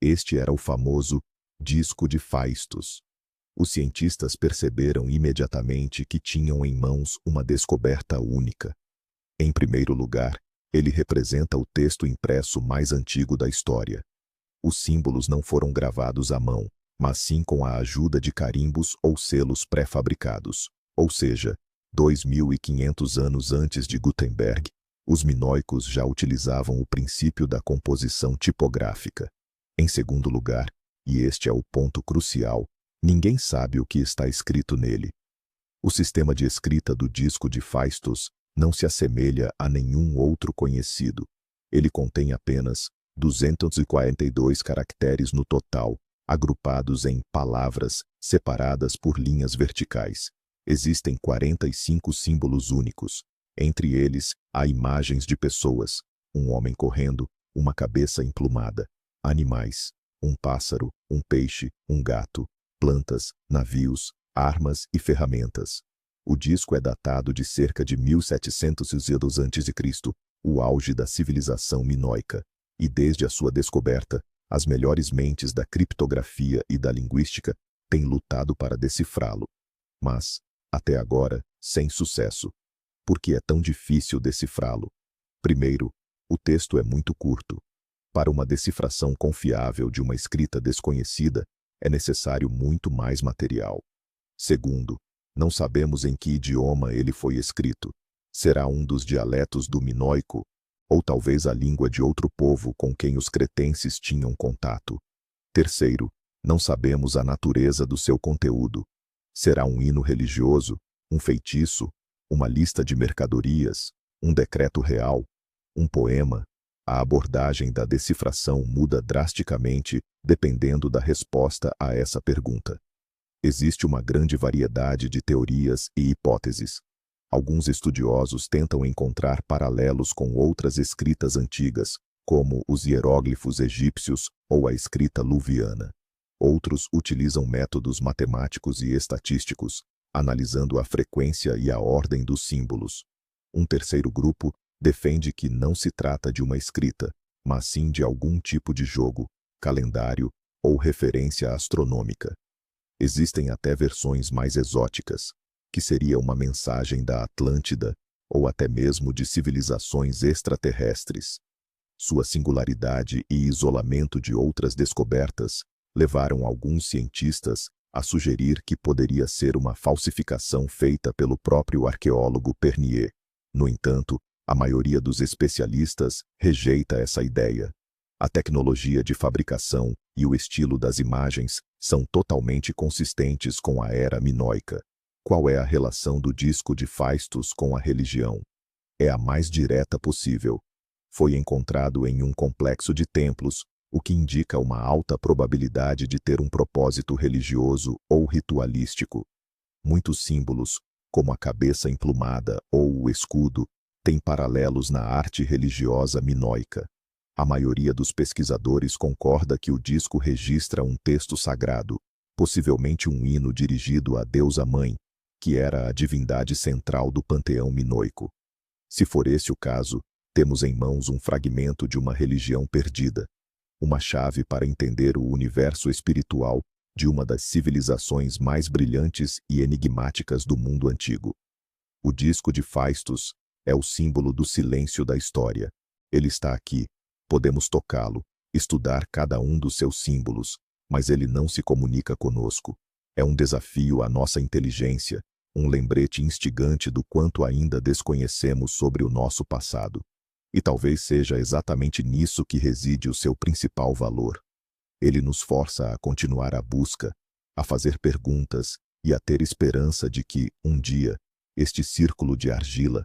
Este era o famoso disco de Phaistos. Os cientistas perceberam imediatamente que tinham em mãos uma descoberta única. Em primeiro lugar, ele representa o texto impresso mais antigo da história. Os símbolos não foram gravados à mão, mas sim com a ajuda de carimbos ou selos pré-fabricados. Ou seja, 2.500 anos antes de Gutenberg, os minoicos já utilizavam o princípio da composição tipográfica. Em segundo lugar, e este é o ponto crucial, ninguém sabe o que está escrito nele. O sistema de escrita do disco de Phaistos não se assemelha a nenhum outro conhecido. Ele contém apenas 242 caracteres no total, agrupados em palavras separadas por linhas verticais. Existem 45 símbolos únicos. Entre eles, há imagens de pessoas, um homem correndo, uma cabeça emplumada, animais, um pássaro, um peixe, um gato, plantas, navios, armas e ferramentas. O disco é datado de cerca de 1700 a.C., o auge da civilização minoica, e desde a sua descoberta, as melhores mentes da criptografia e da linguística têm lutado para decifrá-lo. Mas, até agora, sem sucesso. Por que é tão difícil decifrá-lo? Primeiro, o texto é muito curto. Para uma decifração confiável de uma escrita desconhecida, é necessário muito mais material. Segundo, não sabemos em que idioma ele foi escrito. Será um dos dialetos do minoico, ou talvez a língua de outro povo com quem os cretenses tinham contato. Terceiro, não sabemos a natureza do seu conteúdo. Será um hino religioso, um feitiço, Uma lista de mercadorias, um decreto real, um poema? A abordagem da decifração muda drasticamente dependendo da resposta a essa pergunta. Existe uma grande variedade de teorias e hipóteses. Alguns estudiosos tentam encontrar paralelos com outras escritas antigas, como os hieróglifos egípcios ou a escrita luviana. Outros utilizam métodos matemáticos e estatísticos, analisando a frequência e a ordem dos símbolos. Um terceiro grupo defende que não se trata de uma escrita, mas sim de algum tipo de jogo, calendário ou referência astronômica. Existem até versões mais exóticas, que seria uma mensagem da Atlântida ou até mesmo de civilizações extraterrestres. Sua singularidade e isolamento de outras descobertas levaram alguns cientistas a sugerir que poderia ser uma falsificação feita pelo próprio arqueólogo Pernier. No entanto, a maioria dos especialistas rejeita essa ideia. A tecnologia de fabricação e o estilo das imagens são totalmente consistentes com a era minoica. Qual é a relação do disco de Phaistos com a religião? É a mais direta possível. Foi encontrado em um complexo de templos, o que indica uma alta probabilidade de ter um propósito religioso ou ritualístico. Muitos símbolos, como a cabeça emplumada ou o escudo, têm paralelos na arte religiosa minoica. A maioria dos pesquisadores concorda que o disco registra um texto sagrado, possivelmente um hino dirigido à deusa mãe, que era a divindade central do panteão minoico. Se for esse o caso, temos em mãos um fragmento de uma religião perdida, uma chave para entender o universo espiritual de uma das civilizações mais brilhantes e enigmáticas do mundo antigo. O disco de Phaistos é o símbolo do silêncio da história. Ele está aqui, podemos tocá-lo, estudar cada um dos seus símbolos, mas ele não se comunica conosco. É um desafio à nossa inteligência, um lembrete instigante do quanto ainda desconhecemos sobre o nosso passado. E talvez seja exatamente nisso que reside o seu principal valor. Ele nos força a continuar a busca, a fazer perguntas e a ter esperança de que, um dia, este círculo de argila,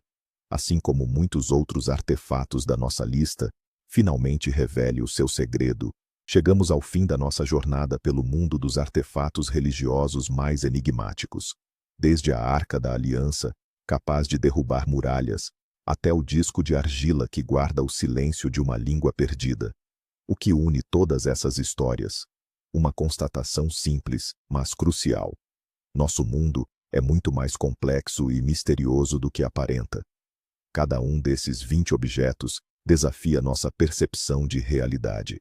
assim como muitos outros artefatos da nossa lista, finalmente revele o seu segredo. Chegamos ao fim da nossa jornada pelo mundo dos artefatos religiosos mais enigmáticos. Desde a Arca da Aliança, capaz de derrubar muralhas, até o disco de argila que guarda o silêncio de uma língua perdida. O que une todas essas histórias? Uma constatação simples, mas crucial. Nosso mundo é muito mais complexo e misterioso do que aparenta. Cada um desses 20 objetos desafia nossa percepção de realidade.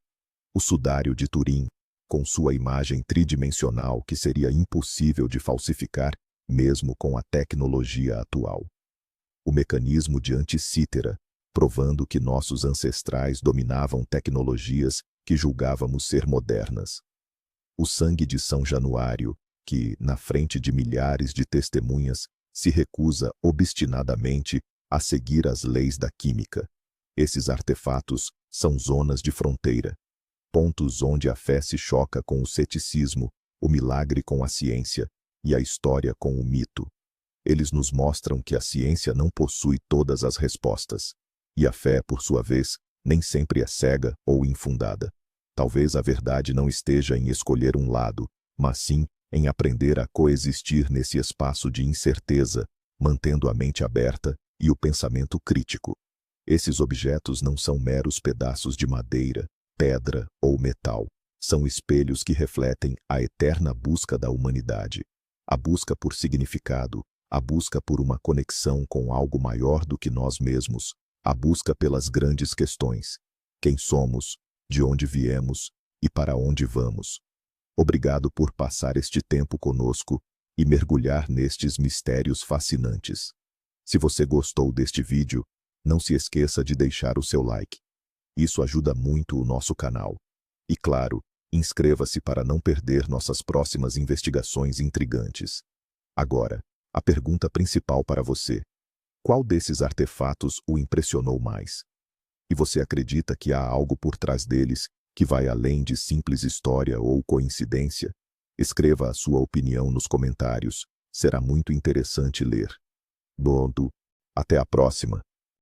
O sudário de Turim, com sua imagem tridimensional que seria impossível de falsificar, mesmo com a tecnologia atual. O mecanismo de Anticítera, provando que nossos ancestrais dominavam tecnologias que julgávamos ser modernas. O sangue de São Januário, que, na frente de milhares de testemunhas, se recusa obstinadamente a seguir as leis da química. Esses artefatos são zonas de fronteira, pontos onde a fé se choca com o ceticismo, o milagre com a ciência e a história com o mito. Eles nos mostram que a ciência não possui todas as respostas, e a fé, por sua vez, nem sempre é cega ou infundada. Talvez a verdade não esteja em escolher um lado, mas sim em aprender a coexistir nesse espaço de incerteza, mantendo a mente aberta e o pensamento crítico. Esses objetos não são meros pedaços de madeira, pedra ou metal. São espelhos que refletem a eterna busca da humanidade. A busca por significado, a busca por uma conexão com algo maior do que nós mesmos, a busca pelas grandes questões. Quem somos, de onde viemos e para onde vamos. Obrigado por passar este tempo conosco e mergulhar nestes mistérios fascinantes. Se você gostou deste vídeo, não se esqueça de deixar o seu like. Isso ajuda muito o nosso canal. E claro, inscreva-se para não perder nossas próximas investigações intrigantes. Agora, a pergunta principal para você. Qual desses artefatos o impressionou mais? E você acredita que há algo por trás deles que vai além de simples história ou coincidência? Escreva a sua opinião nos comentários. Será muito interessante ler. Pronto. Até a próxima.